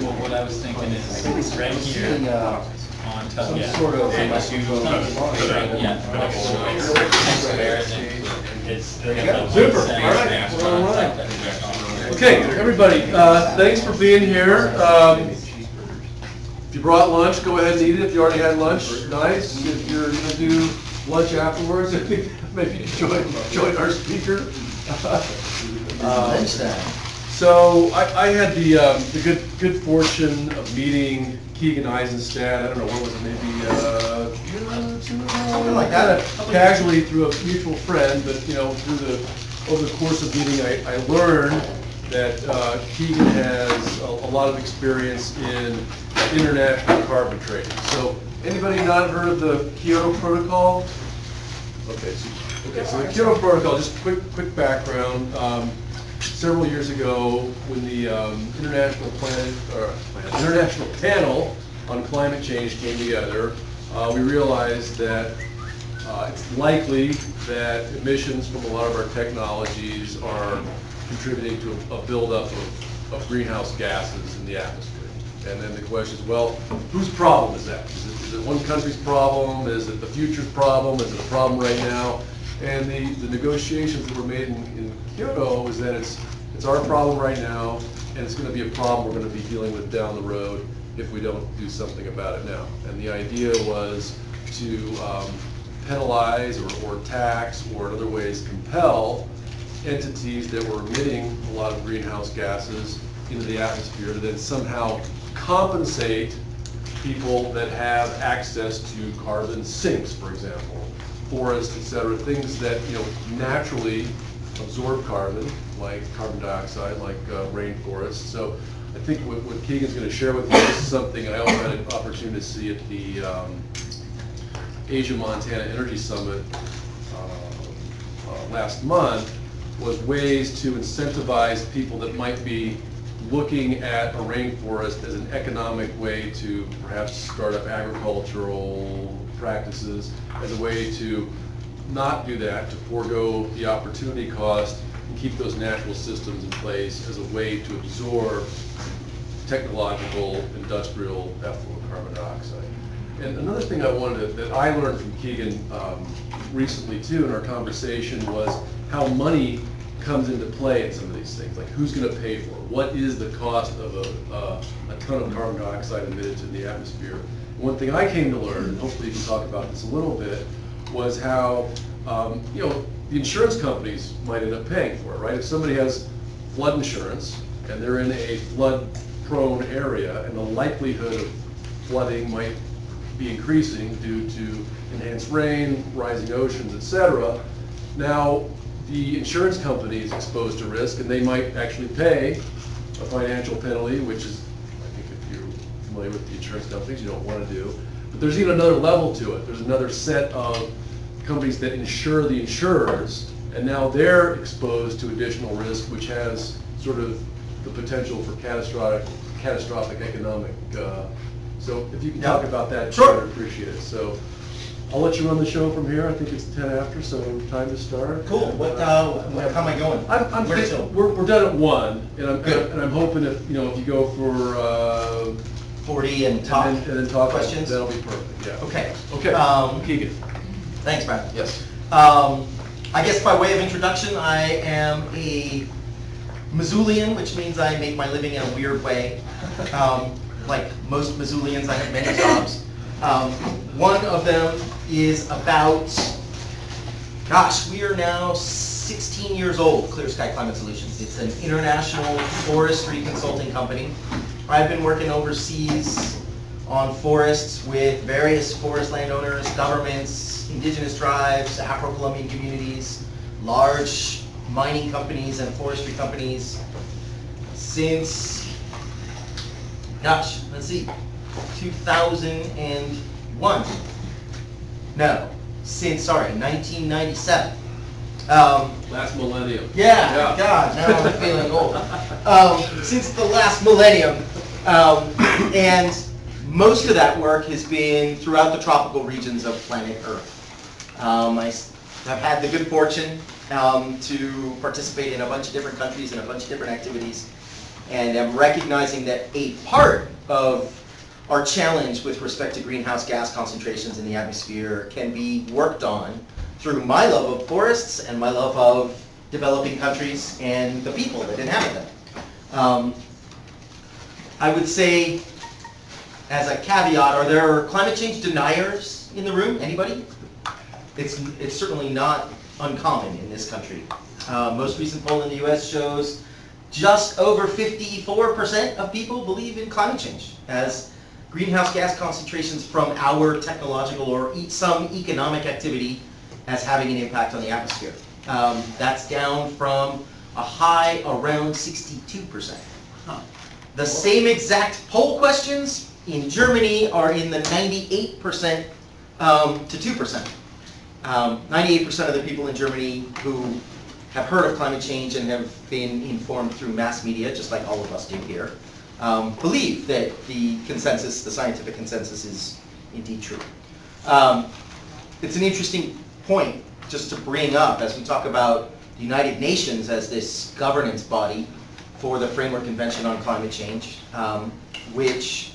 Well, what I was thinking is right here on top. Yeah. Sort of. And Super. All right. Okay, everybody, thanks for being here. If you brought lunch, go ahead and eat it. If you already had lunch, nice. If you're going to do lunch afterwards, I think maybe you join our speaker. So I had the good fortune of meeting Keegan Eisenstadt. I don't know, what was it, maybe something like that. Casually through a mutual friend, but over the course of meeting, I learned that Keegan has a lot of experience in international carbon trading. So anybody not heard of the Kyoto Protocol? Okay, so the Kyoto Protocol, just quick background. Several years ago, when the International Panel on Climate Change came together, we realized that it's likely that emissions from a lot of our technologies are contributing to a buildup of greenhouse gases in the atmosphere. And then the question is, well, whose problem is that? Is it one country's problem? Is it the future's problem? Is it a problem right now? And the negotiations that were made in Kyoto is that it's our problem right now, and it's going to be a problem we're going to be dealing with down the road if we don't do something about it now. And the idea was to penalize or tax or in other ways compel entities that were emitting a lot of greenhouse gases into the atmosphere to then somehow compensate people that have access to carbon sinks, for example, forests, et cetera, things that naturally absorb carbon, like carbon dioxide, like rainforests. So I think what Keegan's going to share with you is something I also had an opportunity to see at the Asia-Montana Energy Summit last month, was ways to incentivize people that might be looking at a rainforest as an economic way to perhaps start up agricultural practices, as a way to not do that, to forego the opportunity cost and keep those natural systems in place as a way to absorb technological, industrial effluent carbon dioxide. And another thing that I learned from Keegan recently too in our conversation was how money comes into play in some of these things, like who's going to pay for it? What is the cost of a ton of carbon dioxide emitted to the atmosphere? One thing I came to learn, and hopefully you can talk about this a little bit, was how the insurance companies might end up paying for it, right? If somebody has flood insurance and they're in a flood-prone area and the likelihood of flooding might be increasing due to enhanced rain, rising oceans, et cetera, now the insurance company is exposed to risk and they might actually pay a financial penalty, which is, I think if you're familiar with the insurance companies, you don't want to do. But there's even another level to it. There's another set of companies that insure the insurers, and now they're exposed to additional risk, which has sort of the potential for catastrophic economic. So if you can talk about that, sure. I'd appreciate it. So I'll let you run the show from here. I think it's 10 after, so time to start. Cool. How am I going? We're done at 1, and I'm hoping if you go for 40 and talk, and then talk questions. That'll be perfect. Yeah. Okay. Keegan. Thanks, Brad. Yes. I guess by way of introduction, I am a Missoulian, which means I make my living in a weird way. Like most Missoulians, I have many jobs. One of them is about, we are now 16 years old, Clear Sky Climate Solutions. It's an international forestry consulting company. I've been working overseas on forests with various forest landowners, governments, indigenous tribes, Afro-Colombian communities, large mining companies and forestry companies since, 2001. No, since 1997. Last millennium. Yeah, God, now I'm feeling old. Since the last millennium, and most of that work has been throughout the tropical regions of planet Earth. I have had the good fortune to participate in a bunch of different countries and a bunch of different activities. and am recognizing that a part of our challenge with respect to greenhouse gas concentrations in the atmosphere can be worked on through my love of forests and my love of developing countries and the people that inhabit them. I would say, as a caveat, are there climate change deniers in the room? Anybody? It's certainly not uncommon in this country. Most recent poll in the US shows just over 54% of people believe in climate change as greenhouse gas concentrations from our technological or some economic activity as having an impact on the atmosphere. That's down from a high around 62%. The same exact poll questions in Germany are in the 98% to 2%. 98% of the people in Germany who have heard of climate change and have been informed through mass media, just like all of us do here, believe that the consensus, the scientific consensus, is indeed true. It's an interesting point just to bring up as we talk about the United Nations as this governance body for the Framework Convention on Climate Change, which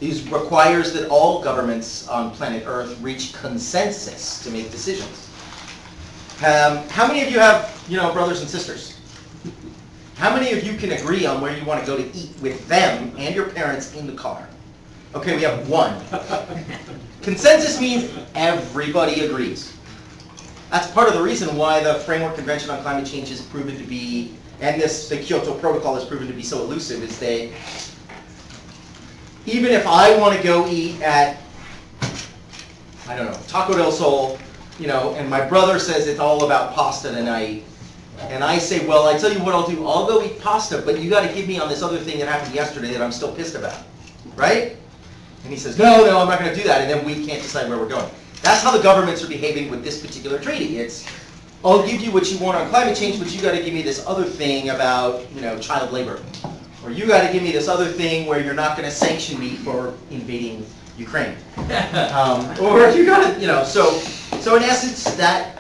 requires that all governments on planet Earth reach consensus to make decisions. How many of you have, brothers and sisters? How many of you can agree on where you want to go to eat with them and your parents in the car? Okay, we have one. Consensus means everybody agrees. That's part of the reason why the Framework Convention on Climate Change is proven to be, and the Kyoto Protocol is proven to be so elusive, is that even if I want to go eat at, I don't know, Taco del Sol, and my brother says it's all about pasta tonight, and I say, well, I tell you what I'll do, I'll go eat pasta, but you got to give me on this other thing that happened yesterday that I'm still pissed about, right? And he says, no, I'm not going to do that, and then we can't decide where we're going. That's how the governments are behaving with this particular treaty. It's, I'll give you what you want on climate change, but you got to give me this other thing about, child labor. Or you got to give me this other thing where you're not going to sanction me for invading Ukraine. Or you got to, so in essence, that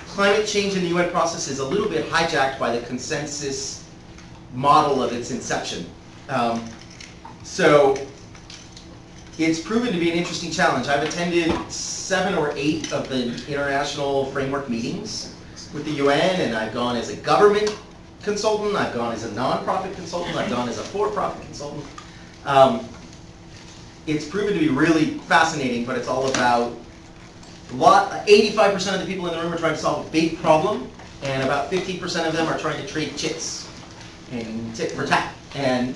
climate change in the UN process is a little bit hijacked by the consensus model of its inception. So it's proven to be an interesting challenge. I've attended 7 or 8 of the international framework meetings with the UN, and I've gone as a government consultant, I've gone as a non-profit consultant, I've gone as a for-profit consultant. It's proven to be really fascinating, but it's all about 85% of the people in the room are trying to solve a big problem, and about 15% of them are trying to trade chits and tit for tat. And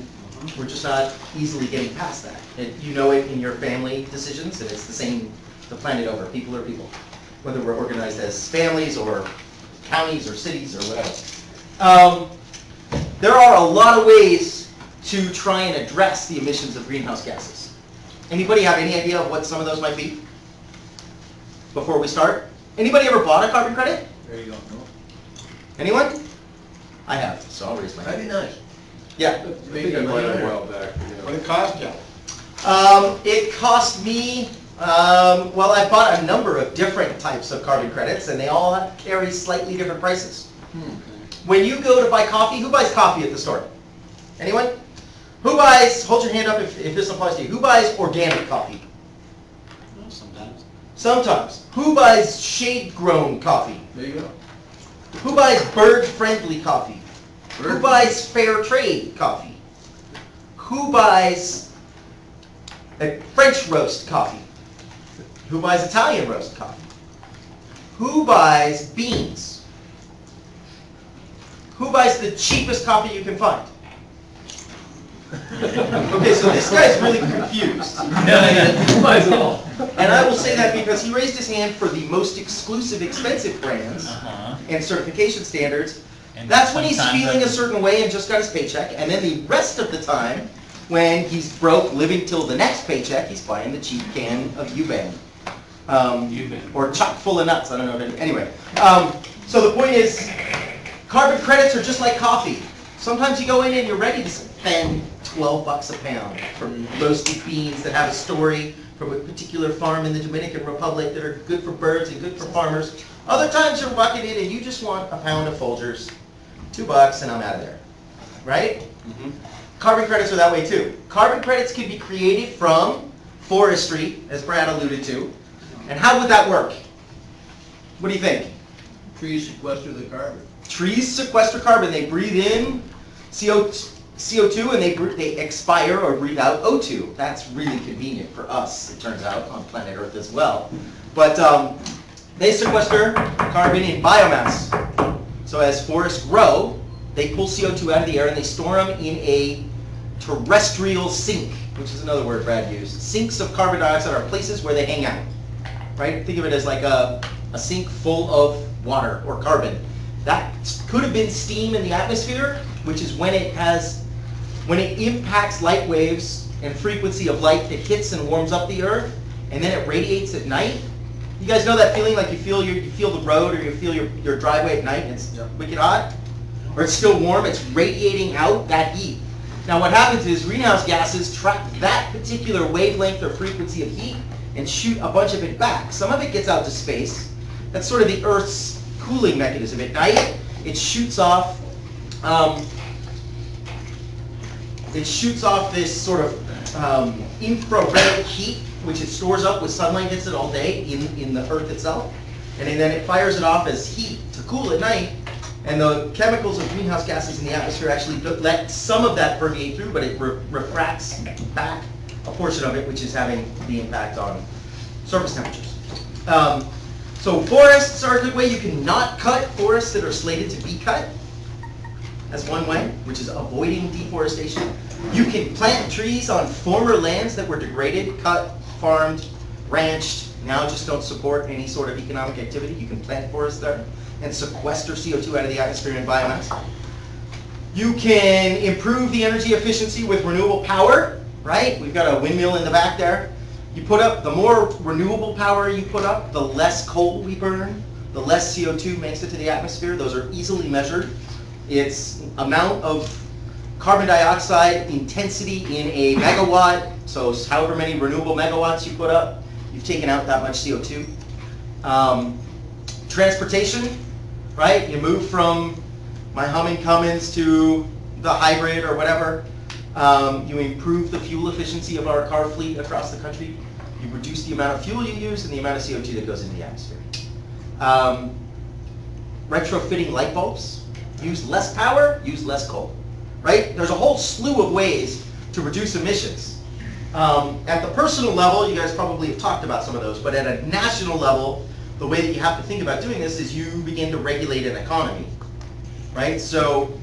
we're just not easily getting past that. You know it in your family decisions, and it's the same the planet over. People are people, whether we're organized as families or counties or cities or whatever. There are a lot of ways to try and address the emissions of greenhouse gases. Anybody have any idea of what some of those might be? Before we start? Anybody ever bought a carbon credit? There you go. No. Anyone? I have, so I'll raise my hand. That'd be nice. Yeah. I think I might have a while back. What it cost you? It cost me, well, I bought a number of different types of carbon credits, and they all carry slightly different prices. When you go to buy coffee, who buys coffee at the store? Anyone? Who buys, hold your hand up if this applies to you, who buys organic coffee? Sometimes. Sometimes. Who buys shade-grown coffee? There you go. Who buys bird-friendly coffee? Who buys fair trade coffee? Who buys a French roast coffee? Who buys Italian roast coffee? Who buys beans? Who buys the cheapest coffee you can find? Okay, so this guy's really confused. Who buys it all? And I will say that because he raised his hand for the most exclusive, expensive brands and certification standards. And That's when he's sometimes feeling a that's- certain way and just got his paycheck. And then the rest of the time, when he's broke, living till the next paycheck, he's buying the cheap can of U-Bang. Or chock full of nuts, I don't know. Anyway, so the point is, carbon credits are just like coffee. Sometimes you go in and you're ready to spend $12 a pound for roasted beans that have a story from a particular farm in the Dominican Republic that are good for birds and good for farmers. Other times you're walking in and you just want a pound of Folgers, $2, and I'm out of there. right? Carbon credits are that way too. Carbon credits can be created from forestry, as Brad alluded to. And how would that work? What do you think? Trees sequester the carbon. Trees sequester carbon. They breathe in CO2 and they expire or breathe out O2. That's really convenient for us, it turns out, on planet Earth as well. But they sequester carbon in biomass. So as forests grow, they pull CO2 out of the air and they store them in a terrestrial sink, which is another word Brad used. Sinks of carbon dioxide are places where they hang out, right? Think of it as like a sink full of water or carbon. That could have been steam in the atmosphere, which is when it impacts light waves and frequency of light that hits and warms up the earth, and then it radiates at night. You guys know that feeling, like you feel the road or you feel your driveway at night and it's wicked hot? Or it's still warm, it's radiating out that heat. Now what happens is greenhouse gases trap that particular wavelength or frequency of heat and shoot a bunch of it back. Some of it gets out to space. That's sort of the Earth's cooling mechanism. At night, it shoots off this sort of infrared heat, which it stores up with sunlight hits it all day in the Earth itself. And then it fires it off as heat to cool at night. And the chemicals of greenhouse gases in the atmosphere actually let some of that permeate through, but it refracts back a portion of it, which is having the impact on surface temperatures. So forests are a good way. You can not cut forests that are slated to be cut. That's one way, which is avoiding deforestation. You can plant trees on former lands that were degraded, cut, farmed, ranched, now just don't support any sort of economic activity. You can plant forests there and sequester CO2 out of the atmosphere in biomass. You can improve the energy efficiency with renewable power, right? We've got a windmill in the back there. You put up, the more renewable power you put up, the less coal we burn, the less CO2 makes it to the atmosphere. Those are easily measured. It's amount of carbon dioxide intensity in a megawatt. So however many renewable megawatts you put up, you've taken out that much CO2. Transportation, right? You move from my humming Cummins to the hybrid or whatever. You improve the fuel efficiency of our car fleet across the country. You reduce the amount of fuel you use and the amount of CO2 that goes into the atmosphere. Retrofitting light bulbs. Use less power, use less coal, right? There's a whole slew of ways to reduce emissions. At the personal level, you guys probably have talked about some of those, but at a national level, the way that you have to think about doing this is you begin to regulate an economy, right? So,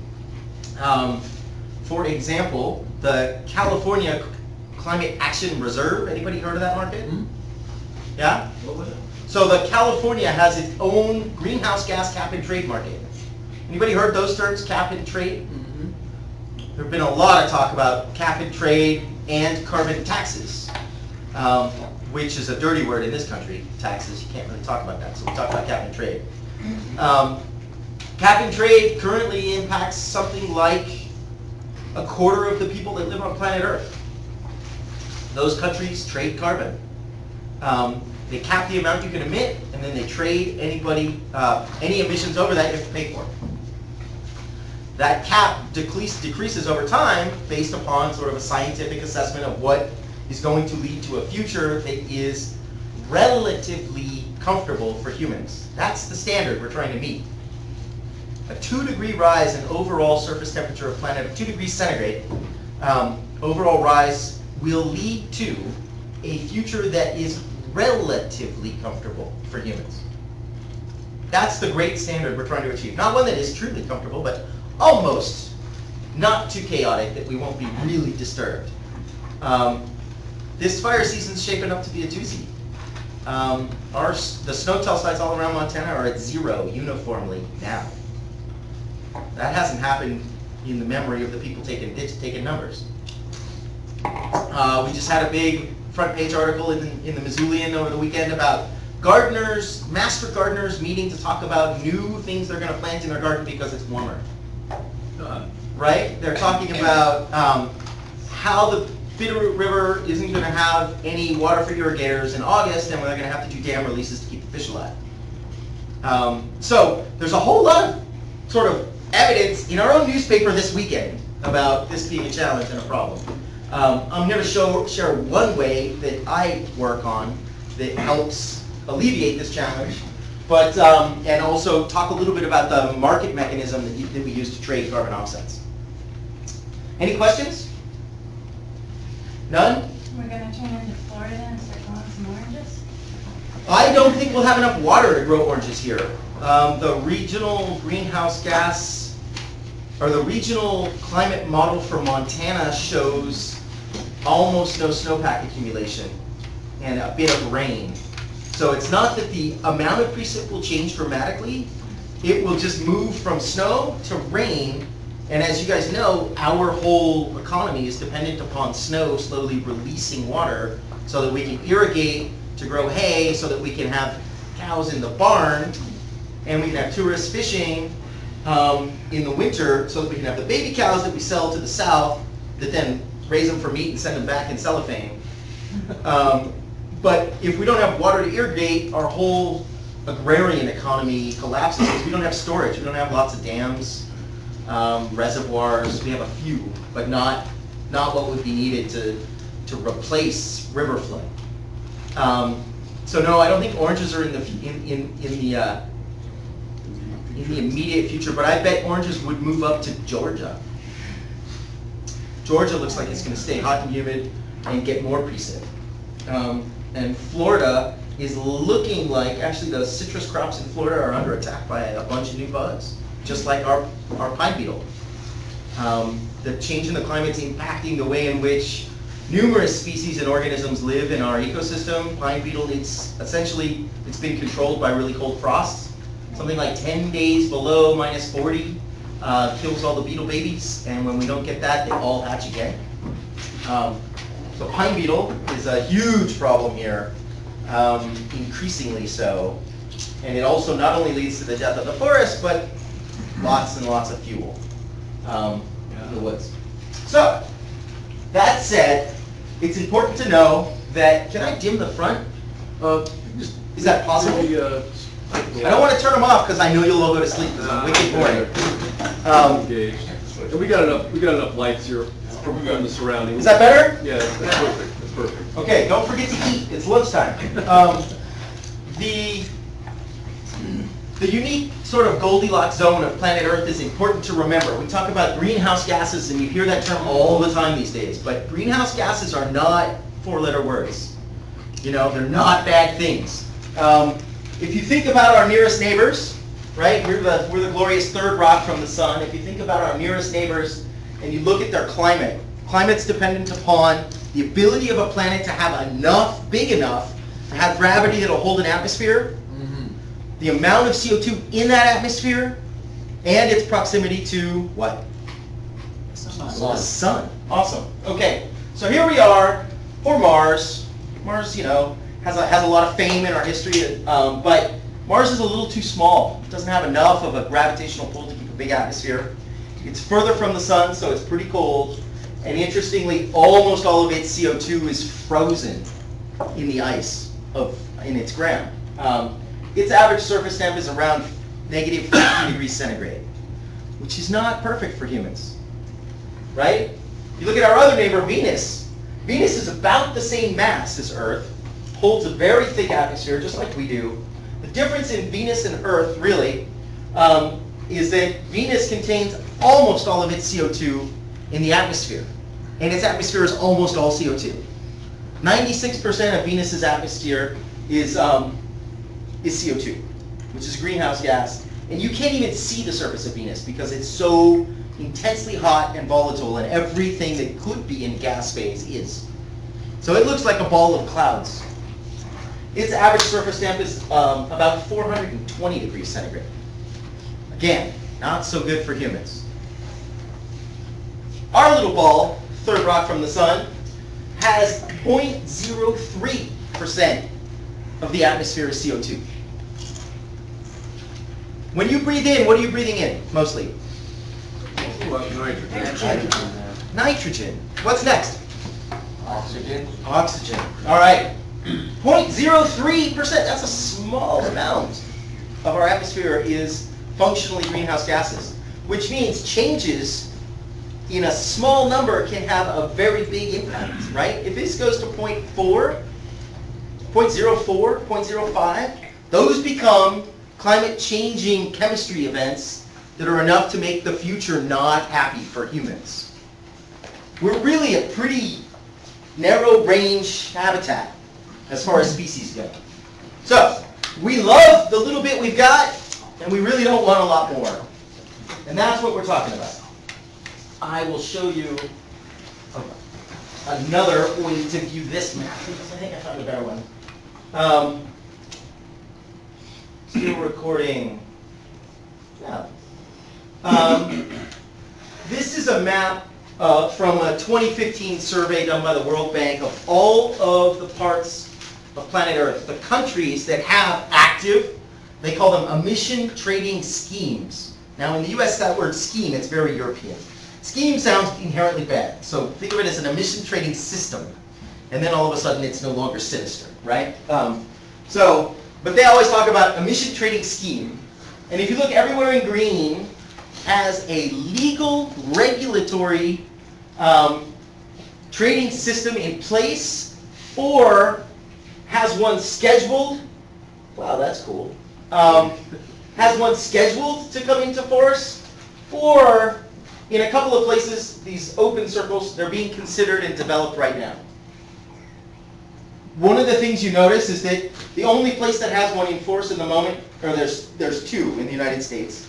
for example, the California Climate Action Reserve, anybody heard of that market? Mm-hmm. Yeah? What was it? So the California has its own greenhouse gas cap and trade market. Anybody heard those terms, cap and trade? Mm-hmm. There have been a lot of talk about cap and trade and carbon taxes, which is a dirty word in this country, taxes. You can't really talk about that, so we talk about cap and trade. Cap and trade currently impacts something like a quarter of the people that live on planet Earth. Those countries trade carbon. They cap the amount you can emit, and then they trade any emissions over that you have to pay for. That cap decreases over time based upon sort of a scientific assessment of what is going to lead to a future that is relatively comfortable for humans. That's the standard we're trying to meet. A 2-degree rise in overall surface temperature of planet, 2 degrees centigrade, overall rise will lead to a future that is relatively comfortable for humans. That's the great standard we're trying to achieve. Not one that is truly comfortable, but almost not too chaotic that we won't be really disturbed. This fire season's shaping up to be a doozy. The snow tell sites all around Montana are at 0 uniformly now. That hasn't happened in the memory of the people taking numbers. We just had a big front page article in the Missoulian over the weekend about gardeners, master gardeners meeting to talk about new things they're going to plant in their garden because it's warmer. Right? They're talking about how the Bitterroot River isn't going to have any water for irrigators in August, and they're going to have to do dam releases to keep the fish alive. So there's a whole lot of sort of evidence in our own newspaper this weekend about this being a challenge and a problem. I'm going to share one way that I work on that helps alleviate this challenge, but and also talk a little bit about the market mechanism that we use to trade carbon offsets. Any questions? None? We're gonna turn into Florida and start growing some oranges? I don't think we'll have enough water to grow oranges here. The regional greenhouse gas, or the regional climate model for Montana shows almost no snowpack accumulation and a bit of rain. So it's not that the amount of precip will change dramatically, it will just move from snow to rain. And as you guys know, our whole economy is dependent upon snow slowly releasing water so that we can irrigate to grow hay, so that we can have cows in the barn, and we can have tourists fishing in the winter, so that we can have the baby cows that we sell to the south that then raise them for meat and send them back in cellophane. But if we don't have water to irrigate, our whole agrarian economy collapses because we don't have storage. We don't have lots of dams. Reservoirs, we have a few, but not what would be needed to replace river flow. So no, I don't think oranges are in the immediate future, but I bet oranges would move up to Georgia. Georgia looks like it's going to stay hot and humid and get more precip. And Florida is looking like, actually the citrus crops in Florida are under attack by a bunch of new bugs, just like our pine beetle. The change in the climate is impacting the way in which numerous species and organisms live in our ecosystem. Pine beetle, it's been controlled by really cold frosts. Something like 10 days below minus 40 kills all the beetle babies, and when we don't get that, they all hatch again. So pine beetle is a huge problem here, increasingly so. And it also not only leads to the death of the forest, but lots and lots of fuel in the woods. So, that said, it's important to know that, can I dim the front? Is that possible? I don't want to turn them off because I know you'll all go to sleep because I'm wicked boring. Engaged. And we got enough lights here from the surroundings. Is that better? Yeah, that's perfect. That's perfect. Okay, don't forget to eat. It's lunchtime. The unique sort of Goldilocks zone of planet Earth is important to remember. We talk about greenhouse gases, and you hear that term all the time these days, but greenhouse gases are not four-letter words. You know, they're not bad things. If you think about our nearest neighbors, right, we're the glorious third rock from the sun. If you think about our nearest neighbors and you look at their climate, climate's dependent upon the ability of a planet to have big enough to have gravity that'll hold an atmosphere, the amount of CO2 in that atmosphere, and its proximity to what? The sun. Awesome. Okay, so here we are for Mars. Mars, you know, has a lot of fame in our history, but Mars is a little too small. It doesn't have enough of a gravitational pull to keep a big atmosphere. It's further from the sun, so it's pretty cold. And interestingly, almost all of its CO2 is frozen in the ice in its ground. Its average surface temp is around negative 50 degrees centigrade, which is not perfect for humans, right? You look at our other neighbor, Venus. Venus is about the same mass as Earth, holds a very thick atmosphere, just like we do. The difference in Venus and Earth, really, is that Venus contains almost all of its CO2 in the atmosphere, and its atmosphere is almost all CO2. 96% of Venus's atmosphere is CO2, which is a greenhouse gas. And you can't even see the surface of Venus because it's so intensely hot and volatile, and everything that could be in gas phase is. So it looks like a ball of clouds. Its average surface temp is about 420 degrees centigrade. Again, not so good for humans. Our little ball, third rock from the sun, has 0.03% of the atmosphere is CO2. When you breathe in, what are you breathing in, mostly? Nitrogen. Nitrogen. What's next? Oxygen. Oxygen. All right. 0.03%, that's a small amount of our atmosphere is functionally greenhouse gases, which means changes in a small number can have a very big impact, right? If this goes to 0.4, 0.04, 0.05, those become climate changing chemistry events that are enough to make the future not happy for humans. We're really a pretty narrow range habitat as far as species go. So, we love the little bit we've got, and we really don't want a lot more. And that's what we're talking about. I will show you another way to view this map. I think I found a better one. Still recording. Yeah. This is a map from a 2015 survey done by the World Bank of all of the parts of planet Earth, the countries that have active, they call them emission trading schemes. Now in the US, that word scheme, it's very European. Scheme sounds inherently bad, so think of it as an emission trading system. And then all of a sudden it's no longer sinister, right? But they always talk about emission trading scheme. And if you look everywhere in green, has a legal regulatory trading system in place, or has one scheduled. Wow, that's cool. Has one scheduled to come into force, or in a couple of places, these open circles, they're being considered and developed right now. One of the things you notice is that the only place that has one in force in the moment, or there's two in the United States.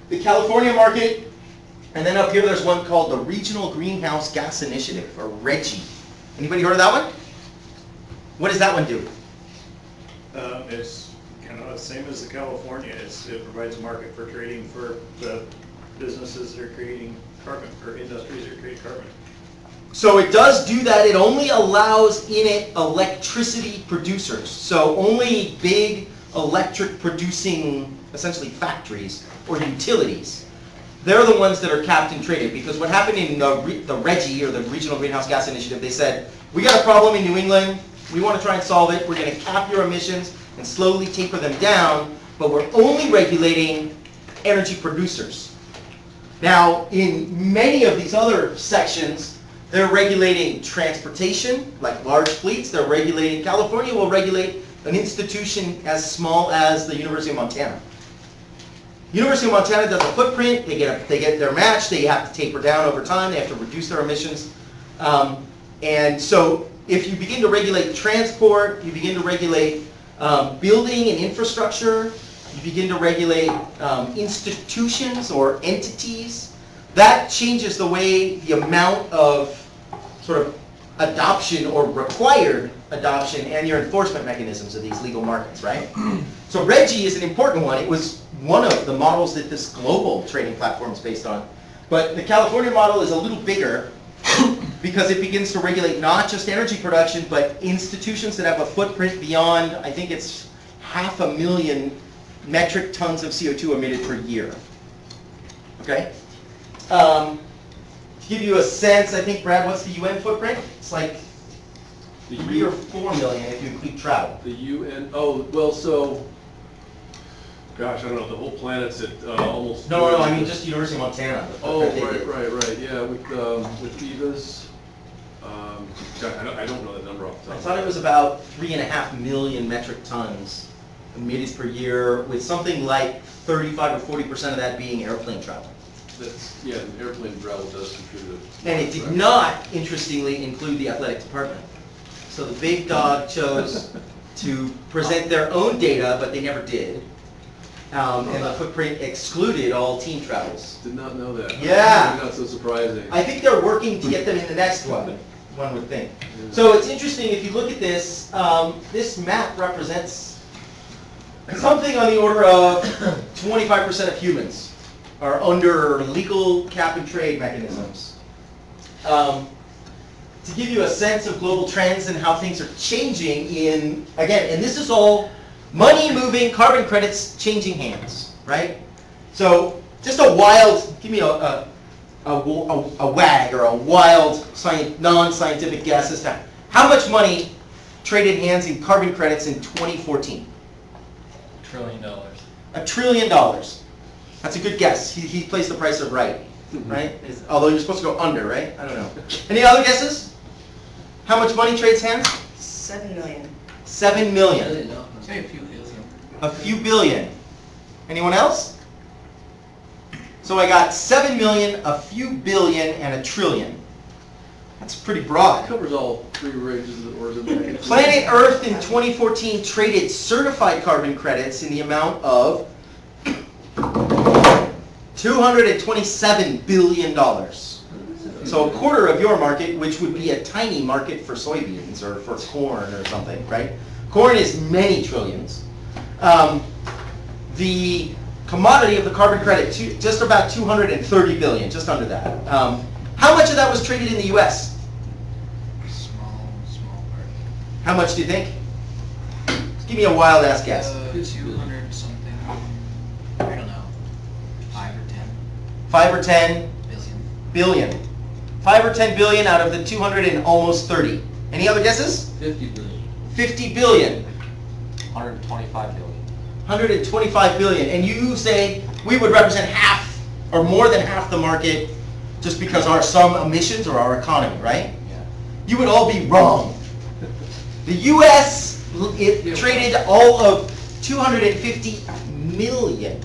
The California market, and then up here there's one called the Regional Greenhouse Gas Initiative, or RGGI. Anybody heard of that one? What does that one do? It's kind of the same as the California. It provides a market for trading for the businesses that are creating carbon, or industries that are creating carbon. So it does do that. It only allows in it electricity producers. So only big electric producing, essentially factories or utilities. They're the ones that are capped and traded, because what happened in the RGGI, or the Regional Greenhouse Gas Initiative, they said, we got a problem in New England, we want to try and solve it, we're going to cap your emissions and slowly taper them down, but we're only regulating energy producers. Now, in many of these other sections, they're regulating transportation, like large fleets. They're regulating, California will regulate an institution as small as the University of Montana. University of Montana does a footprint, they get their match, they have to taper down over time, they have to reduce their emissions. And so if you begin to regulate transport, you begin to regulate building and infrastructure, you begin to regulate institutions or entities, that changes the way the amount of sort of adoption or required adoption and your enforcement mechanisms of these legal markets, right? So RGGI is an important one. It was one of the models that this global trading platform is based on. But the California model is a little bigger because it begins to regulate not just energy production, but institutions that have a footprint beyond, I think it's 500,000 metric tons of CO2 emitted per year. Okay? To give you a sense, I think, Brad, what's the UN footprint? It's like 3 or 4 million if you include travel. The UN, oh, well, so, gosh, I don't know, the whole planet's at almost... No, I mean just University of Montana. Oh, right, yeah, with EVA's, I don't know that number off the top. I thought it was about 3.5 million metric tons emitted per year, with something like 35 or 40% of that being airplane travel. That's, yeah, airplane travel does contribute. And it did not, interestingly, include the athletic department. So the big dog chose to present their own data, but they never did. And the footprint excluded all team travels. Did not know that. Yeah. Maybe not so surprising. I think they're working to get them in the next one would think. Yeah. So it's interesting, if you look at this, this map represents something on the order of 25% of humans are under legal cap and trade mechanisms. To give you a sense of global trends and how things are changing in, again, and this is all money moving, carbon credits changing hands, right? So just a wild, give me a wag or a wild non-scientific guess as to how much money traded hands in carbon credits in 2014. $1 trillion. $1 trillion. That's a good guess. He placed the price of right. right? Although you're supposed to go under, right? I don't know. Any other guesses? How much money trades hands? 7 million. 7 million. Say a few billion. A few billion. Anyone else? So I got 7 million, a few billion, and a trillion. That's pretty broad. Covers all three ranges of order. Planet Earth in 2014 traded certified carbon credits in the amount of $227 billion. So a quarter of your market, which would be a tiny market for soybeans or for corn or something, right? Corn is many trillions. The commodity of the carbon credit, just about 230 billion, just under that. How much of that was traded in the US? Small part. How much do you think? Give me a wild ass guess. 200 something. I don't know. 5 or 10 5 or 10 billion. billion. 5 or 10 billion out of the 200 and almost 30. Any other guesses? 50 billion. 50 billion. 125 billion. 125 billion. And you say we would represent half or more than half the market just because our some emissions or our economy, right? Yeah. You would all be wrong. The US traded all of 250 million.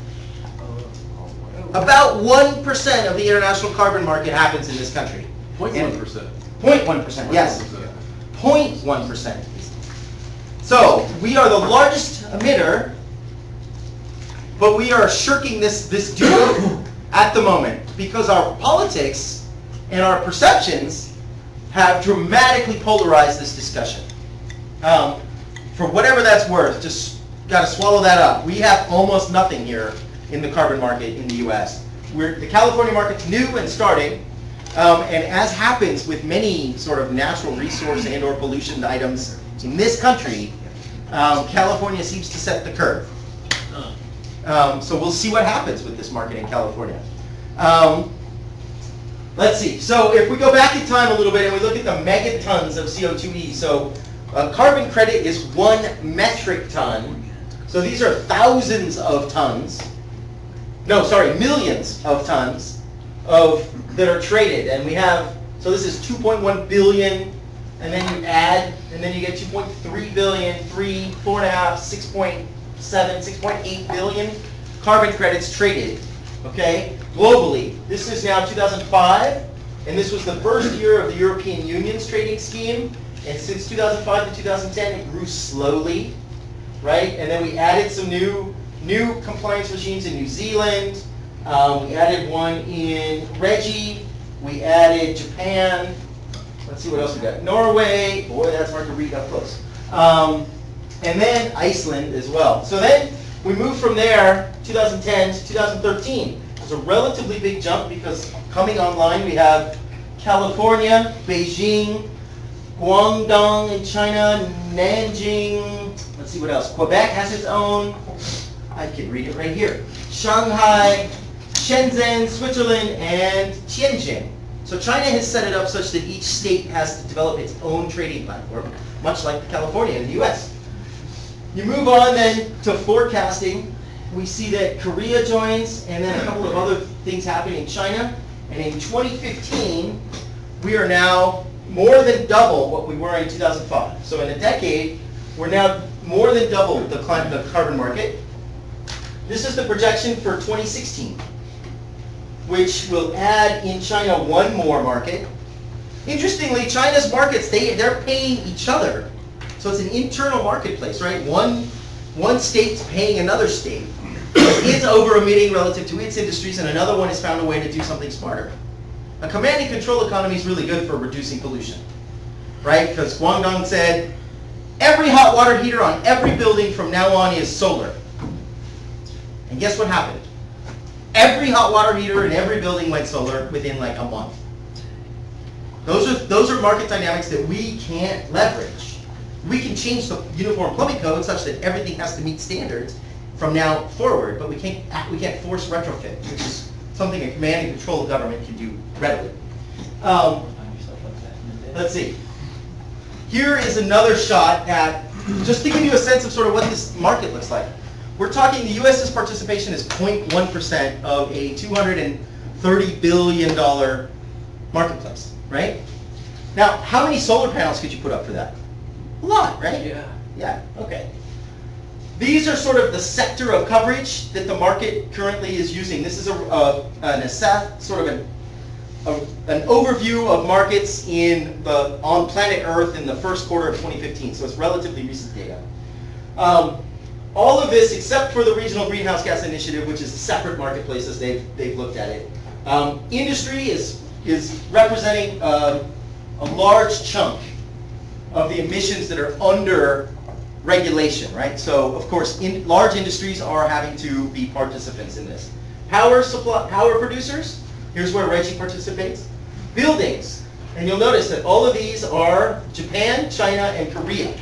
About 1% of the international carbon market happens in this country. 0.1%. 0.1%, yes. 0.1%. So, we are the largest emitter, but we are shirking this duty at the moment because our politics and our perceptions have dramatically polarized this discussion. For whatever that's worth, just got to swallow that up. We have almost nothing here in the carbon market in the US. The California market's new and starting, and as happens with many sort of natural resource and or pollution items in this country, California seems to set the curve. So we'll see what happens with this market in California. Let's see. So if we go back in time a little bit and we look at the megatons of CO2e, so a carbon credit is 1 metric ton. So these are thousands of tons. No, sorry, millions of tons that are traded. And we have, so this is 2.1 billion, and then you add, and then you get 2.3 billion, 3, 4.5, 6.7, 6.8 billion carbon credits traded, okay, globally. This is now 2005, and this was the first year of the European Union's trading scheme, and since 2005 to 2010, it grew slowly, right? And then we added some new compliance regimes in New Zealand. We added one in Reggie. We added Japan. Let's see what else we got. Norway. Boy, that's hard to read up close. And then Iceland as well. So then we moved from there, 2010 to 2013. It was a relatively big jump because coming online we have California, Beijing, Guangdong in China, Nanjing. Let's see what else. Quebec has its own. I can read it right here. Shanghai, Shenzhen, Switzerland, and Tianjin. So China has set it up such that each state has to develop its own trading platform, much like California in the US. You move on then to forecasting. We see that Korea joins, and then a couple of other things happening in China. And in 2015, we are now more than double what we were in 2005. So in a decade, we're now more than double the carbon market. This is the projection for 2016, which will add in China one more market. Interestingly, China's markets, they're paying each other. So it's an internal marketplace, right? One state's paying another state. It's over-emitting relative to its industries, and another one has found a way to do something smarter. A command and control economy is really good for reducing pollution, right? Because Guangdong said, every hot water heater on every building from now on is solar. And guess what happened? Every hot water heater in every building went solar within like a month. Those are market dynamics that we can't leverage. We can change the uniform plumbing code such that everything has to meet standards from now forward, but we can't force retrofit, which is something a command and control government can do readily. Let's see. Here is another shot at, just to give you a sense of sort of what this market looks like. We're talking the US's participation is 0.1% of a $30 billion marketplace, right? Now, how many solar panels could you put up for that? A lot, right? Yeah. Yeah, okay. These are sort of the sector of coverage that the market currently is using. This is sort of an overview of markets on planet Earth in the first quarter of 2015, so it's relatively recent data. All of this, except for the Regional Greenhouse Gas Initiative, which is a separate marketplace as they've looked at it. Industry is representing a large chunk of the emissions that are under regulation, right? So, of course, large industries are having to be participants in this. Power producers, here's where Reggie participates. Buildings, and you'll notice that all of these are Japan, China, and Korea.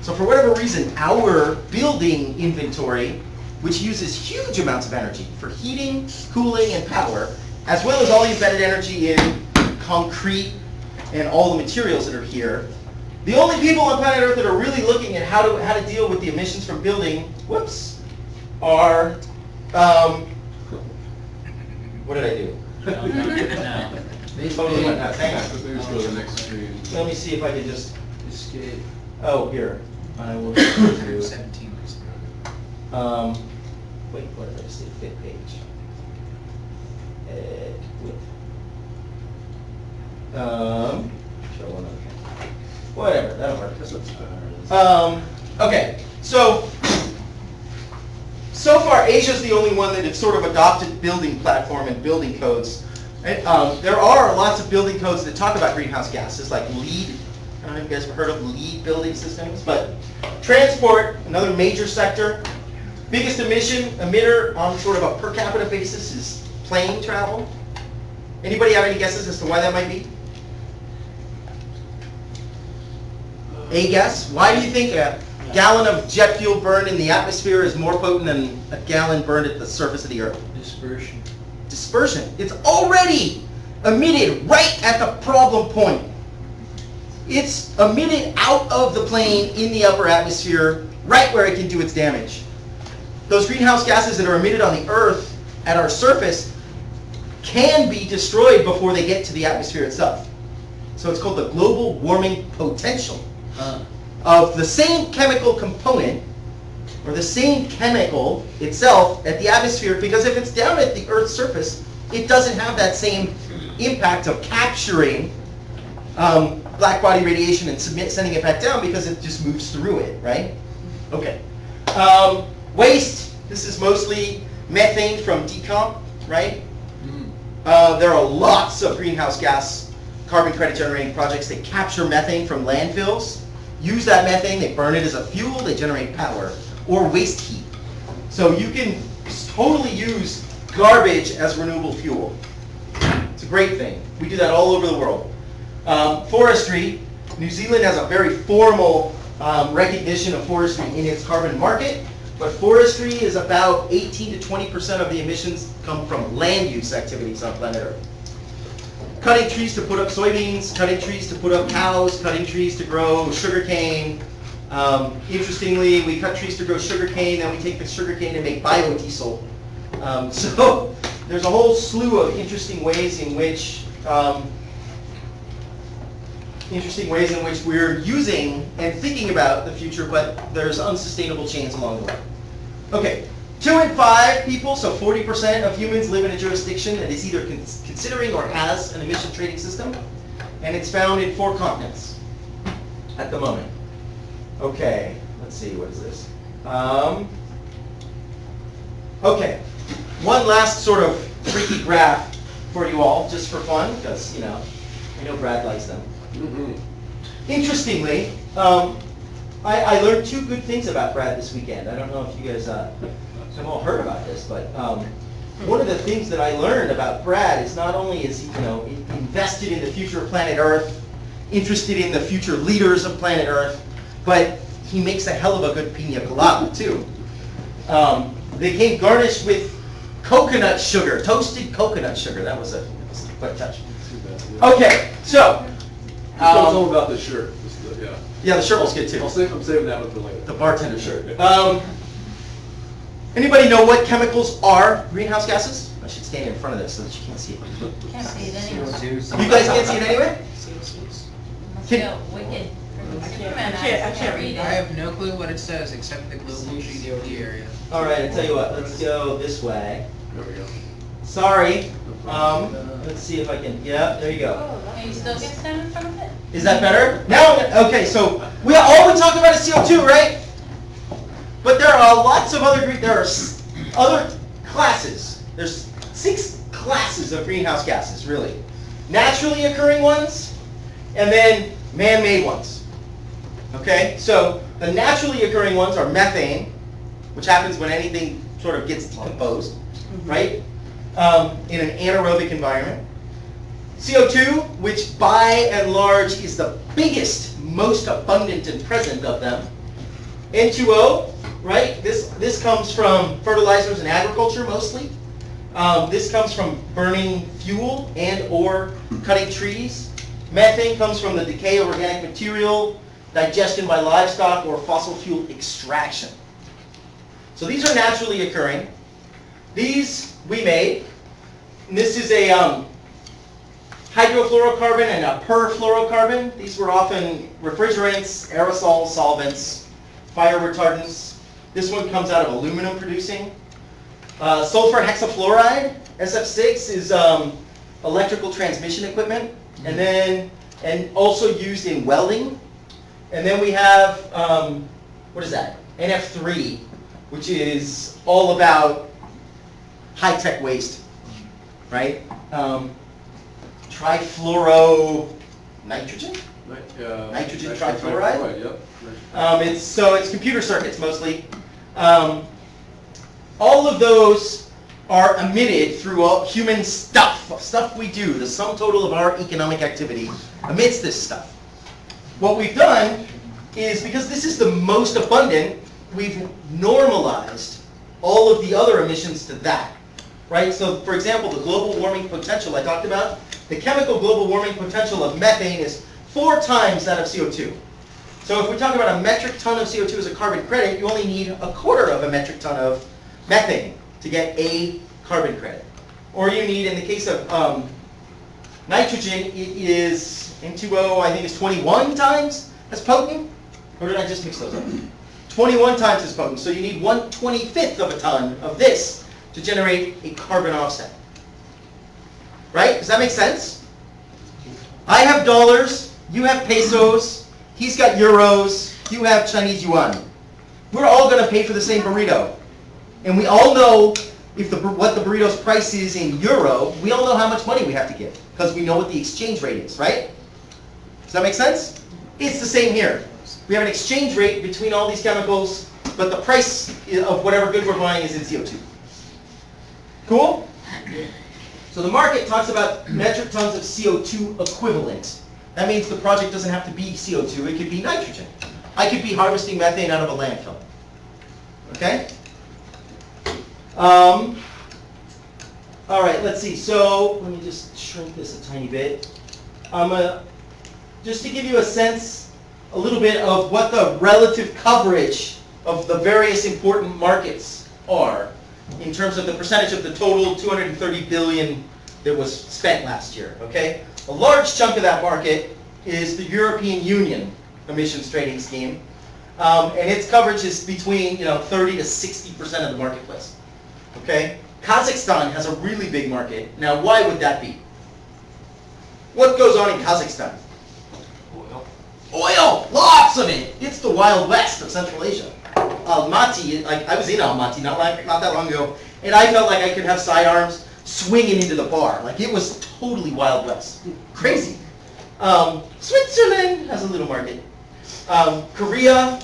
So for whatever reason, our building inventory, which uses huge amounts of energy for heating, cooling, and power, as well as all the embedded energy in concrete and all the materials that are here, the only people on planet Earth that are really looking at how to deal with the emissions from building, are, what did I do? No. Totally went nuts. Hang on. Maybe just go to the next screen. Let me see if I can just, Escape. oh, here. I will go to, 17. wait, what did I say? Fit page. Show one other. Whatever, that'll work. This looks better. Okay, so far Asia's the only one that has sort of adopted building platform and building codes. There are lots of building codes that talk about greenhouse gases, like LEED. I don't know if you guys have heard of LEED building systems, but transport, another major sector. Biggest emitter on sort of a per capita basis is plane travel. Anybody have any guesses as to why that might be? A guess? Why do you think a gallon of jet fuel burned in the atmosphere is more potent than a gallon burned at the surface of the Earth? Dispersion. Dispersion. It's already emitted right at the problem point. It's emitted out of the plane in the upper atmosphere, right where it can do its damage. Those greenhouse gases that are emitted on the Earth at our surface can be destroyed before they get to the atmosphere itself. So it's called the global warming potential of the same chemical component, or the same chemical itself at the atmosphere, because if it's down at the Earth's surface, it doesn't have that same impact of capturing black body radiation and sending it back down, because it just moves through it, right? Okay. Waste, this is mostly methane from decomp, right? There are lots of greenhouse gas carbon credit generating projects that capture methane from landfills, use that methane, they burn it as a fuel, they generate power, or waste heat. So you can totally use garbage as renewable fuel. It's a great thing. We do that all over the world. Forestry, New Zealand has a very formal recognition of forestry in its carbon market, but forestry is about 18 to 20% of the emissions come from land use activities on planet Earth. Cutting trees to put up soybeans, cutting trees to put up cows, cutting trees to grow sugarcane. Interestingly, we cut trees to grow sugarcane, then we take the sugarcane and make biodiesel. So there's a whole slew of interesting ways in which we're using and thinking about the future, but there's unsustainable chains along the way. Okay, 2 in 5 people, so 40% of humans live in a jurisdiction that is either considering or has an emission trading system, and it's found in 4 continents at the moment. Okay, let's see, what is this? Okay, one last sort of freaky graph for you all, just for fun, because, I know Brad likes them. Interestingly, I learned 2 good things about Brad this weekend. I don't know if you guys have all heard about this, but one of the things that I learned about Brad is not only is he, invested in the future of planet Earth, interested in the future leaders of planet Earth, but he makes a hell of a good pina colada too. They came garnished with coconut sugar, toasted coconut sugar. That was quite a touch. Okay, so. It's all about the shirt. Yeah, the shirt was good too. I'm saving that one for later. The bartender shirt. Anybody know what chemicals are greenhouse gases? I should stand in front of this so that you can't see it. Can't see it anyway. You guys can't see it anyway? Must Can- feel wicked. Superman I eyes, can't read I it. have no clue what it says except the global GDOT area. All right, I tell you what, let's go this way. There we go. Sorry. Let's see if I can, yeah, there you go. Can you still get stand in front of it? Is that better? Now, okay, so all we talked about is CO2, right? But there are lots of other, there are other classes. There's 6 classes of greenhouse gases, really. Naturally occurring ones, and then man-made ones. Okay, so the naturally occurring ones are methane, which happens when anything sort of gets decomposed, right? In an anaerobic environment. CO2, which by and large is the biggest, most abundant and present of them. N2O, right? This comes from fertilizers and agriculture mostly. This comes from burning fuel and or cutting trees. Methane comes from the decay of organic material, digestion by livestock, or fossil fuel extraction. So these are naturally occurring. These we made. And this is a hydrofluorocarbon and a perfluorocarbon. These were often refrigerants, aerosol solvents, fire retardants. This one comes out of aluminum producing. Sulfur hexafluoride, SF6, is electrical transmission equipment, and also used in welding. And then we have, what is that? NF3, which is all about high-tech waste, right? Trifluoro nitrogen? Nitrogen trifluoride? Yep. It's computer circuits mostly. All of those are emitted through all human stuff we do. The sum total of our economic activity emits this stuff. What we've done is, because this is the most abundant, we've normalized all of the other emissions to that, right? So, for example, the global warming potential I talked about, the chemical global warming potential of methane is 4 times that of CO2. So if we talk about a metric ton of CO2 as a carbon credit, you only need 1/4 of a metric ton of methane to get a carbon credit. Or you need, in the case of nitrogen, it is N2O, I think it's 21 times as potent. Or did I just mix those up? 21 times as potent. So you need 1/25 of a ton of this to generate a carbon offset. Right? Does that make sense? I have dollars, you have pesos, he's got euros, you have Chinese yuan. We're all going to pay for the same burrito. And we all know what the burrito's price is in euro. We all know how much money we have to give because we know what the exchange rate is, right? Does that make sense? It's the same here. We have an exchange rate between all these chemicals, but the price of whatever good we're buying is in CO2. Cool? So the market talks about metric tons of CO2 equivalent. That means the project doesn't have to be CO2, it could be nitrogen. I could be harvesting methane out of a landfill. Okay? All right, let's see. So let me just shrink this a tiny bit. Just to give you a sense, a little bit of what the relative coverage of the various important markets are in terms of the percentage of the total 230 billion that was spent last year. Okay, a large chunk of that market is the European Union emissions trading scheme, and its coverage is between 30 to 60% of the marketplace. Okay, Kazakhstan has a really big market. Now, why would that be? What goes on in Kazakhstan? Oil, lots of it. It's the Wild West of Central Asia. Almaty, I was in Almaty not that long ago, and I felt like I could have sidearms swinging into the bar. Like, it was totally Wild West. Crazy. Switzerland has a little market. Korea,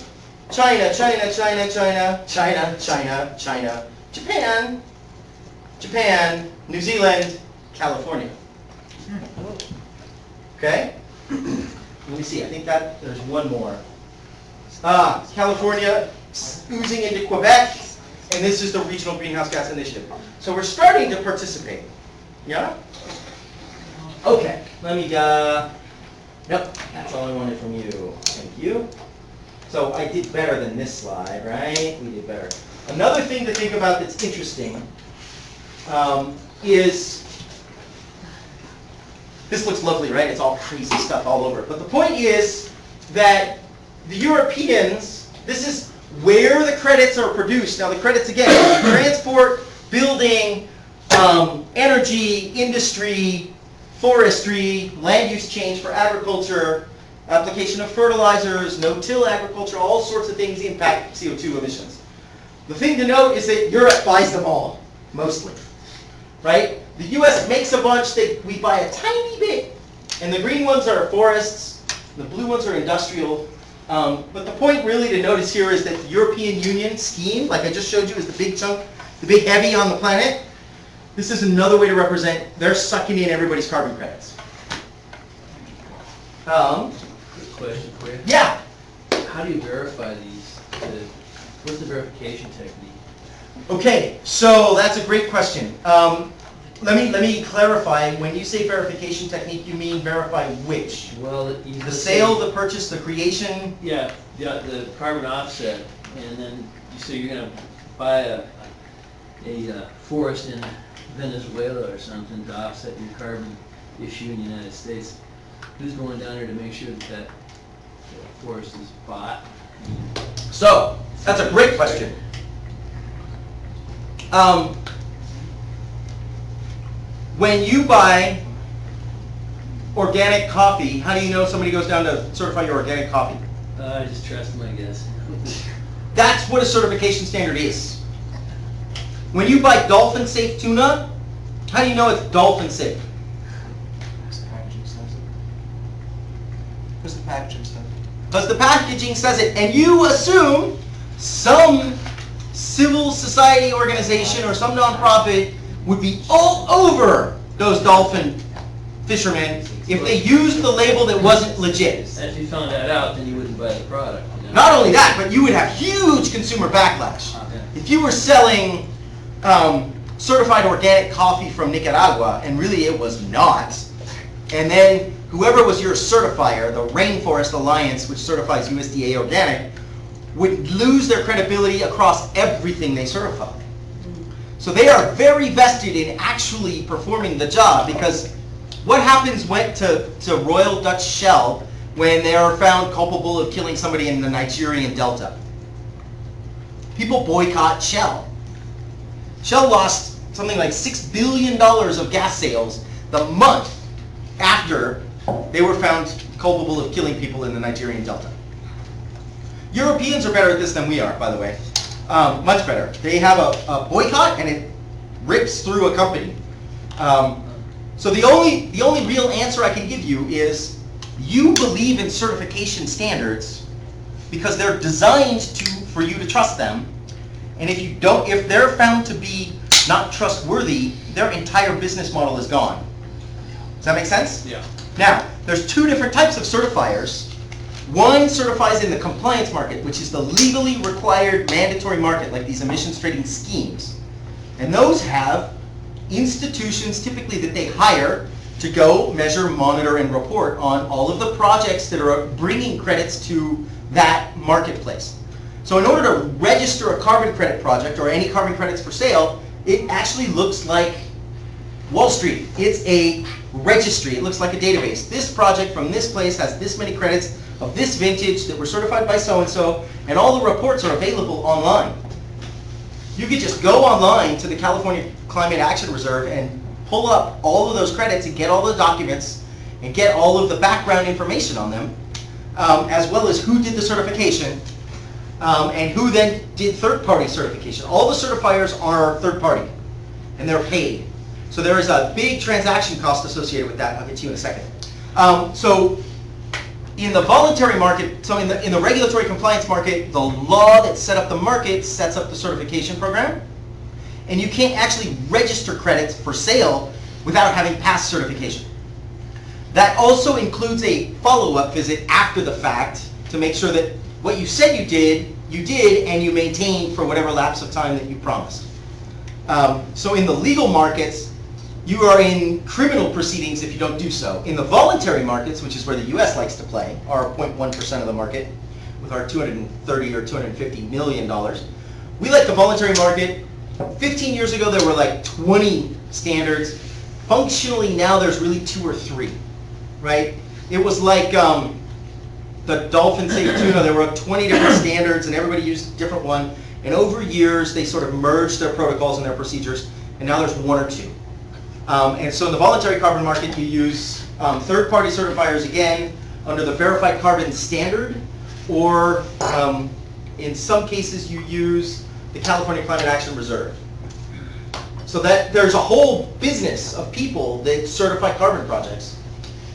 China, Japan, New Zealand, California. Okay? Let me see, I think that there's one more. California oozing into Quebec, and this is the Regional Greenhouse Gas Initiative. So we're starting to participate. Yeah? Okay, let me, yep, that's all I wanted from you. Thank you. So I did better than this slide, right? We did better. Another thing to think about that's interesting, is, this looks lovely, right? It's all crazy stuff all over. But the point is that the Europeans, this is where the credits are produced. Now the credits, again, transport, building, energy, industry, forestry, land use change for agriculture, application of fertilizers, no-till agriculture, all sorts of things impact CO2 emissions. The thing to note is that Europe buys them all, mostly, right? The US makes a bunch, we buy a tiny bit, and the green ones are forests, the blue ones are industrial. But the point really to notice here is that the European Union scheme, like I just showed you, is the big chunk, the big heavy on the planet. This is another way to represent, they're sucking in everybody's carbon credits. Quick question for you. Yeah. How do you verify these? What's the verification technique? Okay, so that's a great question. Let me clarify. When you say verification technique, you mean verify which? Well, The sale, the purchase, the creation? Yeah, the carbon offset, and then you say you're gonna buy a forest in Venezuela or something to offset your carbon issue in the United States. Who's going down there to make sure that forest is bought? So, that's a great question. When you buy organic coffee, how do you know somebody goes down to certify your organic coffee? I just trust them, I guess. That's what a certification standard is. When you buy dolphin safe tuna, how do you know it's dolphin safe? Because the packaging says it. Because the packaging says it. Because the packaging says it, and you assume some civil society organization or some nonprofit would be all over those dolphin fishermen if they used the label that wasn't legit. If you found that out, then you wouldn't buy the product. You know? Not only that, but you would have huge consumer backlash. Okay. If you were selling certified organic coffee from Nicaragua, and really it was not, and then whoever was your certifier, the Rainforest Alliance, which certifies USDA organic, would lose their credibility across everything they certify. So they are very vested in actually performing the job, because what happens to Royal Dutch Shell when they are found culpable of killing somebody in the Nigerian Delta? People boycott Shell. Shell lost something like $6 billion of gas sales the month after they were found culpable of killing people in the Nigerian Delta. Europeans are better at this than we are, by the way. Much better. They have a boycott, and it rips through a company. So the only real answer I can give you is you believe in certification standards because they're designed for you to trust them. And if they're found to be not trustworthy, their entire business model is gone. Does that make sense? Yeah. Now, there's two different types of certifiers. One certifies in the compliance market, which is the legally required mandatory market, like these emissions trading schemes. And those have institutions typically that they hire to go measure, monitor, and report on all of the projects that are bringing credits to that marketplace. So in order to register a carbon credit project or any carbon credits for sale, it actually looks like Wall Street. It's a registry. It looks like a database. This project from this place has this many credits of this vintage that were certified by so-and-so, and all the reports are available online. You could just go online to the California Climate Action Reserve and pull up all of those credits and get all the documents and get all of the background information on them, as well as who did the certification, and who then did third-party certification. All the certifiers are third-party, and they're paid. So there is a big transaction cost associated with that. I'll get to you in a second. So in the voluntary market, so in the regulatory compliance market, the law that set up the market sets up the certification program. And you can't actually register credits for sale without having passed certification. That also includes a follow-up visit after the fact to make sure that what you said you did, and you maintained for whatever lapse of time that you promised. So in the legal markets, you are in criminal proceedings if you don't do so. In the voluntary markets, which is where the US likes to play, our 0.1% of the market, with our $230 or $250 million, we like the voluntary market 15 years ago, there were like 20 standards. Functionally, now there's really 2 or 3, right? It was like the dolphin safe tuna. There were 20 different standards, and everybody used a different one. And over years, they sort of merged their protocols and their procedures, and now there's 1 or 2. And so in the voluntary carbon market, you use third-party certifiers, again, under the verified carbon standard, or in some cases, you use the California Climate Action Reserve. So that there's a whole business of people that certify carbon projects.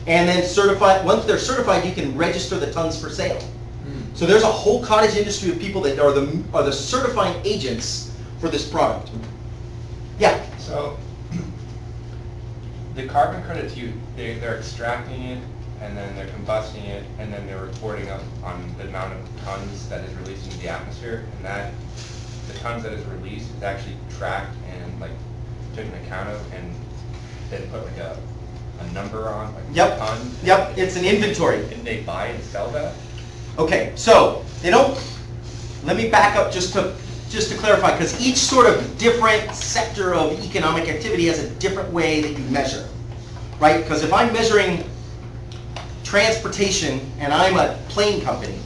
And then once they're certified, you can register the tons for sale. So there's a whole cottage industry of people that are the certifying agents for this product. Yeah? So, the carbon credits, they're extracting it, and then they're combusting it, and then they're reporting up on the amount of tons that is released into the atmosphere, and that, the tons that is released is actually tracked and like taken account of, and then put like a number on, like Yep. tons. Yep, it's an inventory. And they buy and sell that? Okay, so they don't, let me back up just to clarify, because each sort of different sector of economic activity has a different way that you measure, right? Because if I'm measuring transportation and I'm a plane company,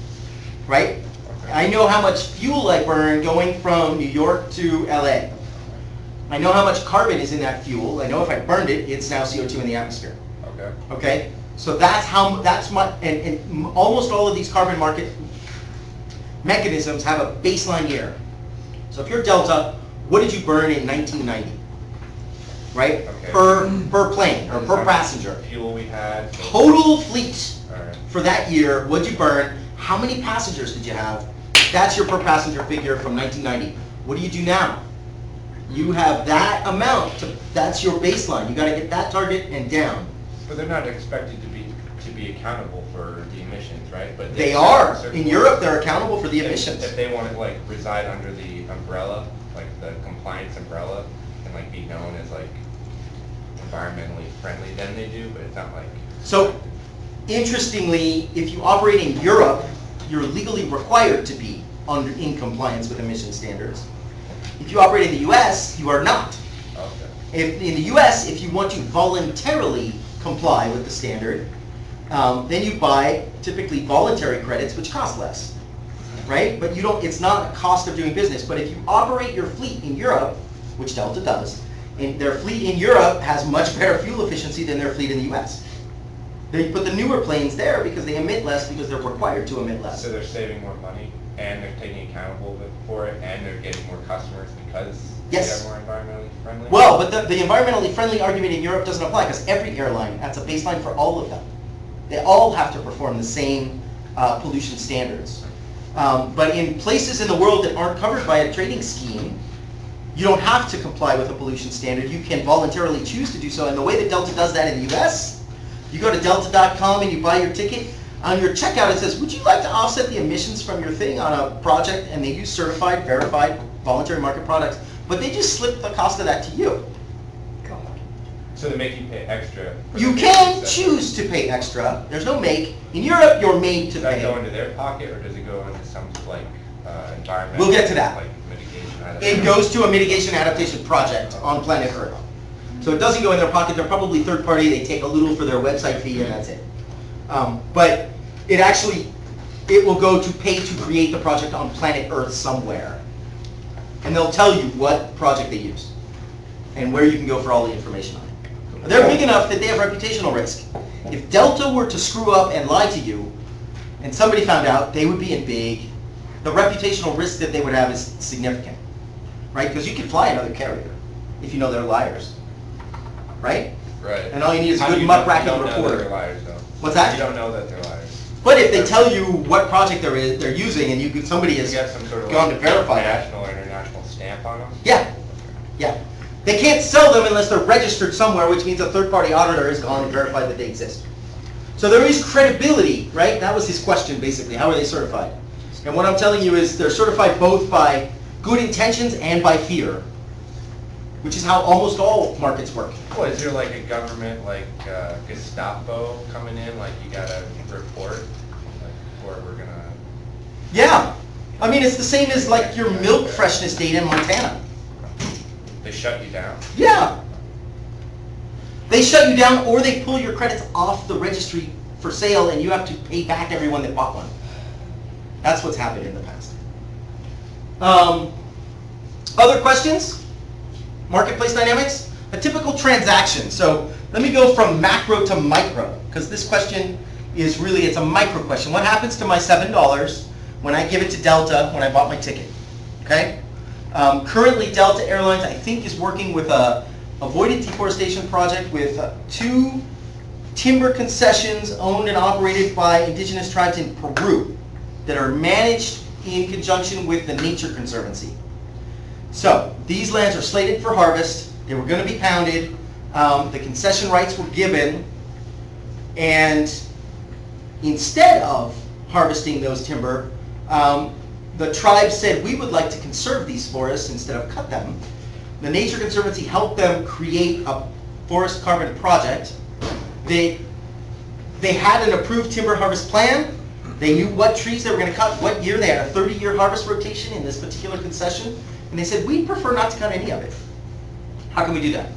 right? I know how much fuel I burn going from New York to LA. I know how much carbon is in that fuel. I know if I burned it, it's now CO2 in the atmosphere. Okay. Okay? So that's my, and almost all of these carbon market mechanisms have a baseline year. So if you're Delta, what did you burn in 1990? Right? Okay. Per plane or per passenger. Fuel we had. Total fleet Alright. for that year, what'd you burn? How many passengers did you have? That's your per passenger figure from 1990. What do you do now? You have that amount, that's your baseline. You gotta get that target and down. But they're not expected to be accountable for the emissions, right? But They are. In Europe, they're accountable for the emissions. If they want to like reside under the umbrella, like the compliance umbrella, and like be known as like environmentally friendly, then they do, but it's not like. So, interestingly, if you operate in Europe, you're legally required to be in compliance with emission standards. If you operate in the US, you are not. Okay. In the US, if you want to voluntarily comply with the standard, then you buy typically voluntary credits, which cost less, right? But it's not a cost of doing business. But if you operate your fleet in Europe, which Delta does, and their fleet in Europe has much better fuel efficiency than their fleet in the US. They put the newer planes there because they emit less because they're required to emit less. So they're saving more money, and they're taking accountable for it, and they're getting more customers because Yes. they are more environmentally friendly? Well, but the environmentally friendly argument in Europe doesn't apply because every airline, that's a baseline for all of them. They all have to perform the same pollution standards. But in places in the world that aren't covered by a trading scheme, you don't have to comply with a pollution standard. You can voluntarily choose to do so. And the way that Delta does that in the US, you go to delta.com and you buy your ticket. On your checkout, it says, would you like to offset the emissions from your thing on a project? And they use certified, verified, voluntary market products. But they just slip the cost of that to you. So they make you pay extra? for You the can emissions. choose to pay extra. There's no make. In Europe, you're made to Does that go pay. into their pocket, or does it go into some like environmental? We'll get to that. Like mitigation? It goes to a mitigation adaptation project on planet Earth. So it doesn't go in their pocket. They're probably third party. They take a little for their website fee and that's it. But it will go to pay to create the project on planet Earth somewhere. And they'll tell you what project they use and where you can go for all the information on it. They're big enough that they have reputational risk. If Delta were to screw up and lie to you, and somebody found out, they would be in big. The reputational risk that they would have is significant, right? Because you can fly another carrier if you know they're liars, right? Right. And all you need is a How do good you muckraking know that reporter. they're liars, though? What's that? You don't know that they're liars. But if they tell you what project they're using, and somebody You has got some sort of gone like to verify that. national or international stamp on them? Yeah, yeah. They can't sell them unless they're registered somewhere, which means a third-party auditor has gone and verified that they exist. So there is credibility, right? That was his question, basically. How are they certified? And what I'm telling you is they're certified both by good intentions and by fear, which is how almost all markets work. Well, is there like a government, like Gestapo coming in, like you gotta report, like, or we're gonna... Yeah. I mean, it's the same as like your milk freshness data in Montana. They shut you down? Yeah. They shut you down or they pull your credits off the registry for sale and you have to pay back everyone that bought one. That's what's happened in the past. Other questions? Marketplace dynamics? A typical transaction. So let me go from macro to micro, because this question is really, it's a micro question. What happens to my $7 when I give it to Delta when I bought my ticket? Okay? Currently, Delta Airlines, I think, is working with a avoided deforestation project with 2 timber concessions owned and operated by indigenous tribes in Peru that are managed in conjunction with the Nature Conservancy. So these lands are slated for harvest. They were going to be pounded. The concession rights were given, and instead of harvesting those timber, the tribe said, we would like to conserve these forests instead of cut them. The Nature Conservancy helped them create a forest carbon project. They had an approved timber harvest plan. They knew what trees they were going to cut, what year. They had a 30-year harvest rotation in this particular concession. And they said, we'd prefer not to cut any of it. How can we do that?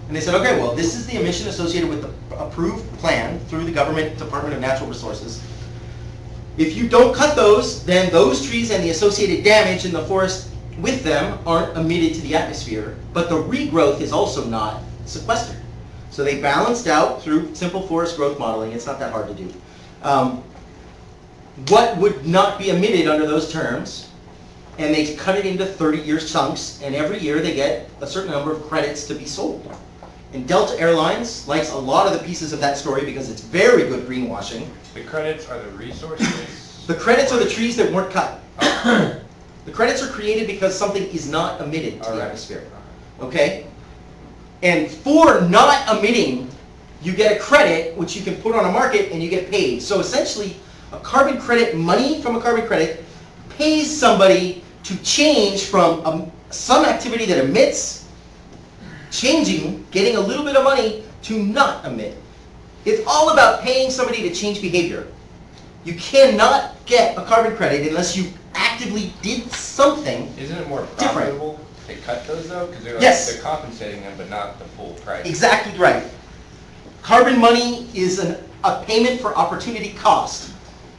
And they said, okay, well, this is the emission associated with the approved plan through the government Department of Natural Resources. If you don't cut those, then those trees and the associated damage in the forest with them aren't emitted to the atmosphere, but the regrowth is also not sequestered. So they balanced out through simple forest growth modeling. It's not that hard to do. What would not be emitted under those terms, and they cut it into 30-year chunks, and every year they get a certain number of credits to be sold. And Delta Airlines likes a lot of the pieces of that story because it's very good greenwashing. The credits are the resources? The credits are the trees that weren't cut. The credits are created because something is not emitted to the atmosphere. Okay? And for not emitting, you get a credit which you can put on a market and you get paid. So essentially, a carbon credit, money from a carbon credit, pays somebody to change from some activity that emits, changing, getting a little bit of money to not emit. It's all about paying somebody to change behavior. You cannot get a carbon credit unless you actively did something. Isn't it more different. profitable to cut those though? Because they're, Yes. they're compensating them, but not the full price. Exactly right. Carbon money is a payment for opportunity cost.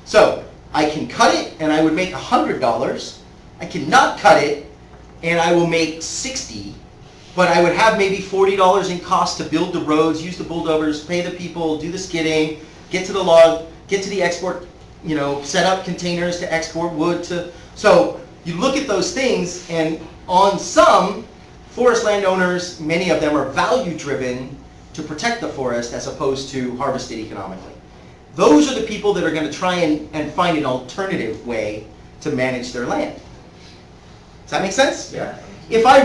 So I can cut it and I would make $100. I cannot cut it and I will make $60. But I would have maybe $40 in cost to build the roads, use the bulldozers, pay the people, do the skidding, get to the log, get to the export, set up containers to export wood to. So you look at those things, and on some forest landowners, many of them are value driven to protect the forest as opposed to harvest it economically. Those are the people that are going to try and find an alternative way to manage their land. Does that make sense? Yeah. If I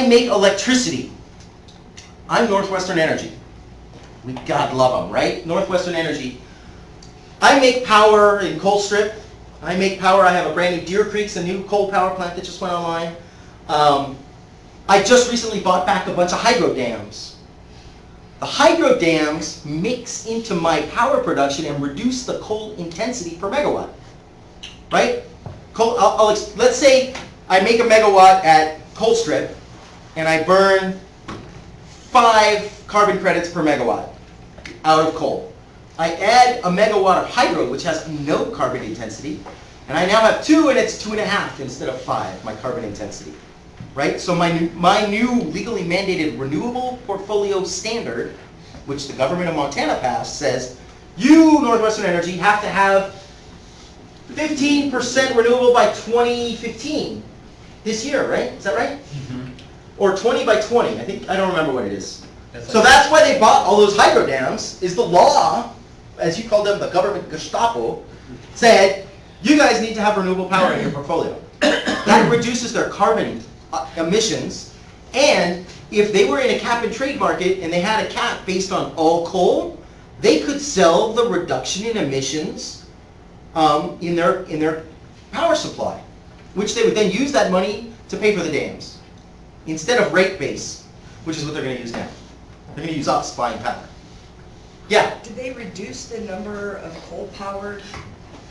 make electricity, I'm Northwestern Energy. We God love them, right? Northwestern Energy. I make power in Colstrip. I make power. I have a brand new Deer Creek's, a new coal power plant that just went online. I just recently bought back a bunch of hydro dams. The hydro dams mix into my power production and reduce the coal intensity per megawatt. Right? Let's say I make a megawatt at Colstrip and I burn 5 carbon credits per megawatt out of coal. I add a megawatt of hydro, which has no carbon intensity, and I now have 2, and it's 2.5 instead of 5, my carbon intensity. Right? So my new legally mandated renewable portfolio standard, which the government of Montana passed, says you, Northwestern Energy, have to have 15% renewable by 2015. This year, right? Is that right? Mm-hmm. Or 20 by 20. I don't remember what it is. That's why they bought all those hydro dams, is the law, as you call them, the government Gestapo, said, you guys need to have renewable power in your portfolio. That reduces their carbon emissions, and if they were in a cap and trade market and they had a cap based on all coal, they could sell the reduction in emissions in their power supply, which they would then use that money to pay for the dams, instead of rate base, which is what they're going to use now. They're going to use us buying power. Yeah? Did they reduce the number of coal-powered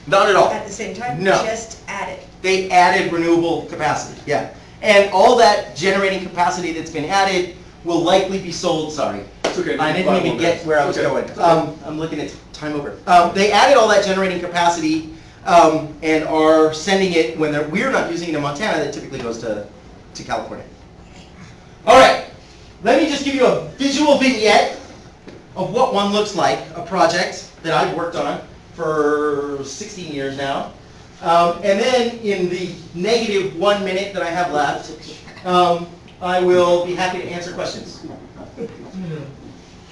Not at all. At the same time? No. Just added. They added renewable capacity, yeah. And all that generating capacity that's been added will likely be sold, sorry. It's okay. I didn't even get where I was Okay. going. I'm looking at time over. They added all that generating capacity and are sending it when we're not using it in Montana. That typically goes to California. All right, let me just give you a visual vignette of what one looks like, a project that I've worked on for 16 years now. And then in the negative 1 minute that I have left, I will be happy to answer questions.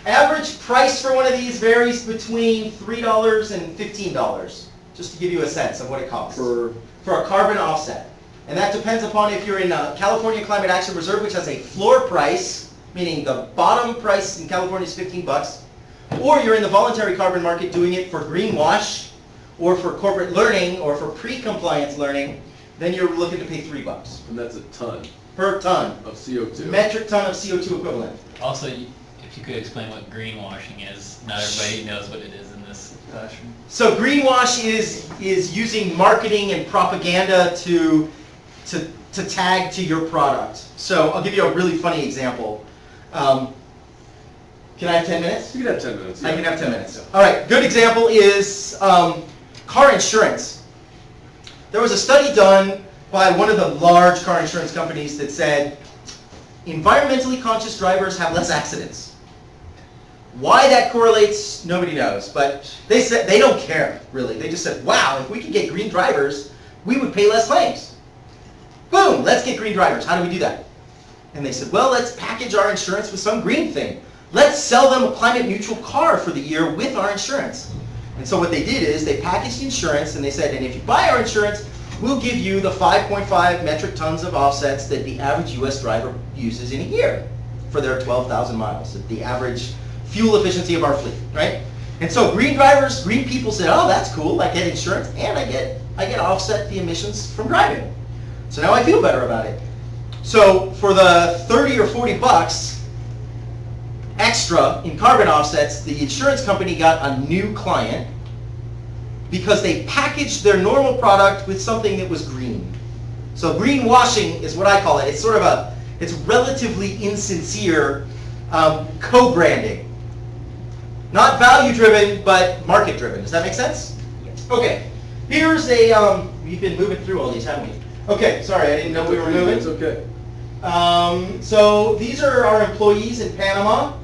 Average price for one of these varies between $3 and $15, just to give you a sense of what it costs. For a carbon offset. And that depends upon if you're in California Climate Action Reserve, which has a floor price, meaning the bottom price in California is $15, or you're in the voluntary carbon market doing it for greenwash, or for corporate learning, or for pre-compliance learning, then you're looking to pay $3 And that's a ton per ton, of CO2. metric ton of CO2 equivalent. Also, if you could explain what greenwashing is, not everybody knows what it is in this classroom. So greenwash is using marketing and propaganda to tag to your product. So I'll give you a really funny example. Can I have 10 minutes? You can have 10 minutes. I yeah. can have 10 minutes. All right, good example is car insurance. There was a study done by one of the large car insurance companies that said environmentally conscious drivers have less accidents. Why that correlates, nobody knows, but they said they don't care, really. They just said, wow, if we could get green drivers, we would pay less claims. Boom, let's get green drivers. How do we do that? And they said, well, let's package our insurance with some green thing. Let's sell them a climate neutral car for the year with our insurance. And so what they did is they packaged insurance and they said, and if you buy our insurance, we'll give you the 5.5 metric tons of offsets that the average US driver uses in a year for their 12,000 miles, the average fuel efficiency of our fleet, right? And so green drivers, green people said, oh, that's cool, I get insurance and I get to offset the emissions from driving. So now I feel better about it. So for the 30 or 40 bucks extra in carbon offsets, the insurance company got a new client because they packaged their normal product with something that was green. So greenwashing is what I call it. It's sort of it's relatively insincere co-branding. Not value-driven, but market-driven. Does that make sense? Okay. Here's we've been moving through all these, haven't we? Okay, sorry, I didn't know we were moving. It's okay. So these are our employees in Panama.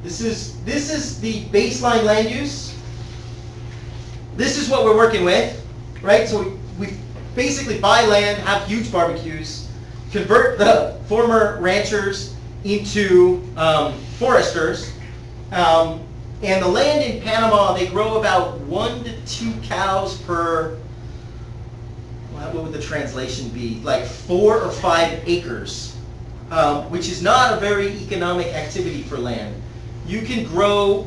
This is the baseline land use. This is what we're working with, right? So we basically buy land, have huge barbecues, convert the former ranchers into foresters, and the land in Panama, they grow about 1 to 2 cows per, what would the translation be? Like 4 or 5 acres, which is not a very economic activity for land. You can grow,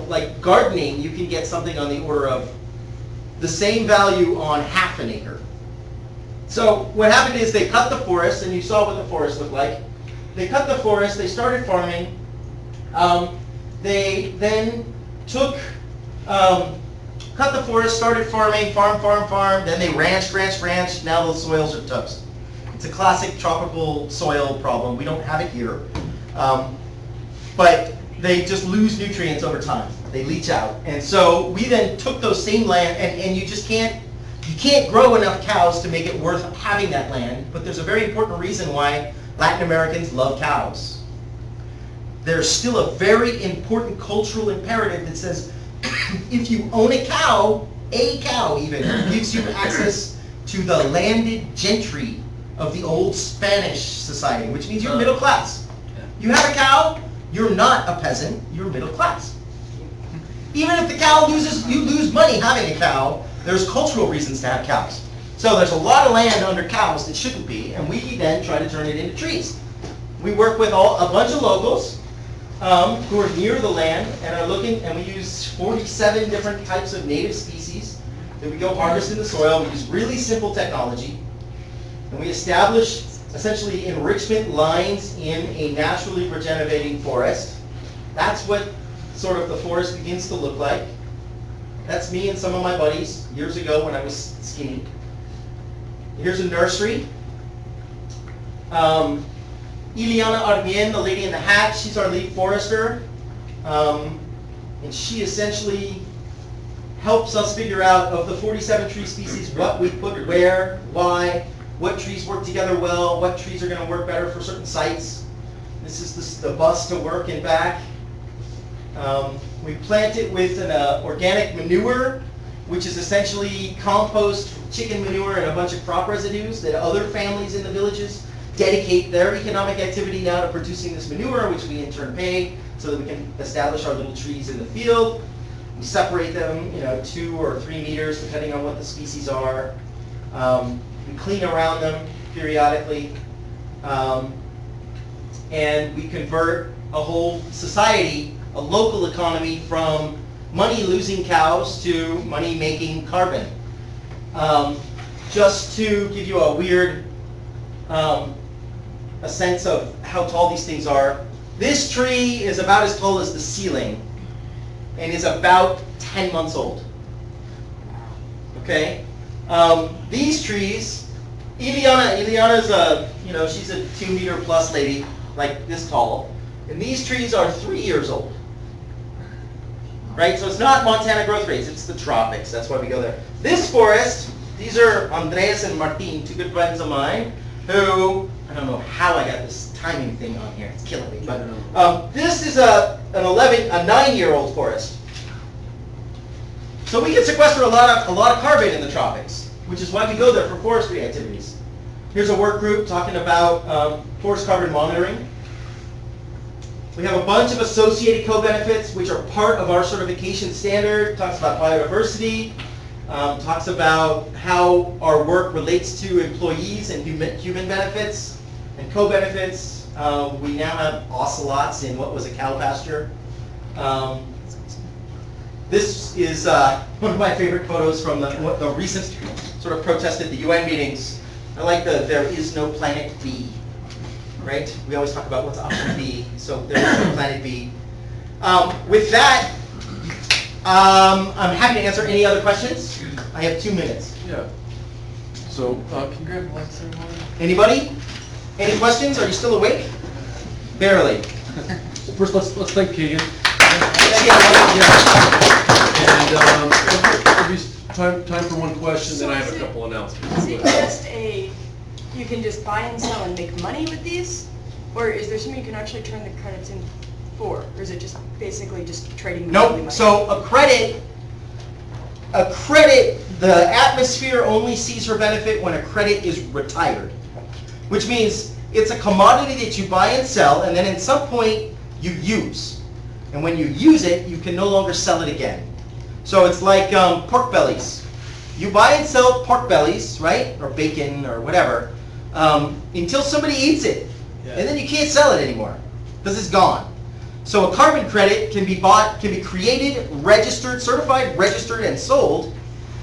like gardening, you can get something on the order of the same value on half an acre. So what happened is they cut the forest, and you saw what the forest looked like. They cut the forest, they started farming. They then cut the forest, started farming, farm, then they ranched, now the soils are toast. It's a classic tropical soil problem. We don't have it here. But they just lose nutrients over time. They leach out. And so we then took those same land, and you just can't grow enough cows to make it worth having that land, but there's a very important reason why Latin Americans love cows. There's still a very important cultural imperative that says if you own a cow even, gives you access to the landed gentry of the old Spanish society, which means you're middle class. You have a cow, you're not a peasant, you're middle class. Even if the cow you lose money having a cow, there's cultural reasons to have cows. So there's a lot of land under cows that shouldn't be, and we then try to turn it into trees. We work with a bunch of locals who are near the land and are looking, and we use 47 different types of native species that we go harvest in the soil. We use really simple technology, and we establish essentially enrichment lines in a naturally regenerating forest. That's what sort of the forest begins to look like. That's me and some of my buddies years ago when I was skiing. Here's a nursery. Ileana Armien, the lady in the hat, she's our lead forester. And she essentially helps us figure out, of the 47 tree species, what we put where, why, what trees work together well, what trees are going to work better for certain sites. This is the bus to work and back. We plant it with an organic manure, which is essentially compost, chicken manure, and a bunch of crop residues that other families in the villages dedicate their economic activity now to producing this manure, which we in turn pay so that we can establish our little trees in the field. We separate them, 2 or 3 meters, depending on what the species are. We clean around them periodically. And we convert a whole society, a local economy, from money-losing cows to money-making carbon. Just to give you a weird a sense of how tall these things are, this tree is about as tall as the ceiling and is about 10 months old. Okay? These trees, Ileana's she's a 2 meter plus lady, like this tall. And these trees are 3 years old. Right? So it's not Montana growth rates, it's the tropics. That's why we go there. This forest, these are Andres and Martin, 2 good friends of mine, who, I don't know how I got this timing thing on here, it's killing me. But this is a 9-year-old forest. So we can sequester a lot of carbon in the tropics, which is why we go there for forestry activities. Here's a work group talking about forest carbon monitoring. We have a bunch of associated co-benefits, which are part of our certification standard. Talks about biodiversity, talks about how our work relates to employees and human benefits and co-benefits. We now have ocelots in what was a cow pasture. This is one of my favorite photos from the recent sort of protest at the UN meetings. I like the "there is no planet B." Right? We always talk about what's option B, so there is no planet B. With that, I'm happy to answer any other questions. I have 2 minutes. Yeah. So, can you grab the lights there, Marty? Anybody? Any questions? Are you still awake? Barely. First, let's thank Keegan. Yeah. And there'll be time for one question, then I have a couple announcements. Is it just you can just buy and sell and make money with these? Or is there something you can actually turn the credits in for? Or is it just basically just trading money? Nope. So a credit, the atmosphere only sees her benefit when a credit is retired. Which means it's a commodity that you buy and sell, and then at some point you use. And when you use it, you can no longer sell it again. So it's like pork bellies. You buy and sell pork bellies, right? Or bacon or whatever, until somebody eats it. Yeah. And then you can't sell it anymore because it's gone. So a carbon credit can be bought, can be created, registered, certified, registered, and sold.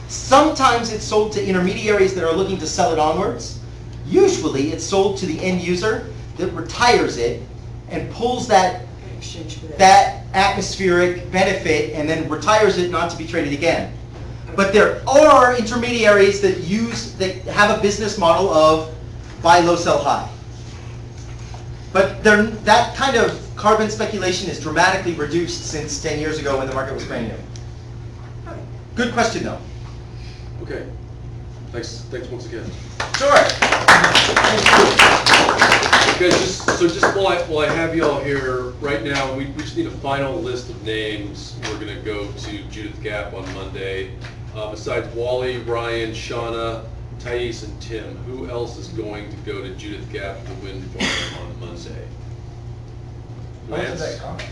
Sometimes it's sold to intermediaries that are looking to sell it onwards. Usually it's sold to the end user that retires it and pulls that atmospheric benefit and then retires it not to be traded again. But there are intermediaries that have a business model of buy low, sell high. But that kind of carbon speculation is dramatically reduced since 10 years ago when the market was brand new. Good question though. Okay. Thanks once again. Sure. Okay, just while I have you all here right now, we just need a final list of names. We're gonna go to Judith Gap on Monday. Besides Wally, Ryan, Shauna, Thais, and Tim, who else is going to go to Judith Gap, the wind farm, on Monday? How much Lance? does that cost?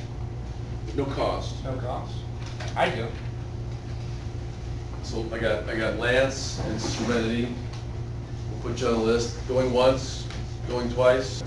No cost. No cost. I do. So I got Lance and Serenity. We'll put you on the list. Going once, going twice.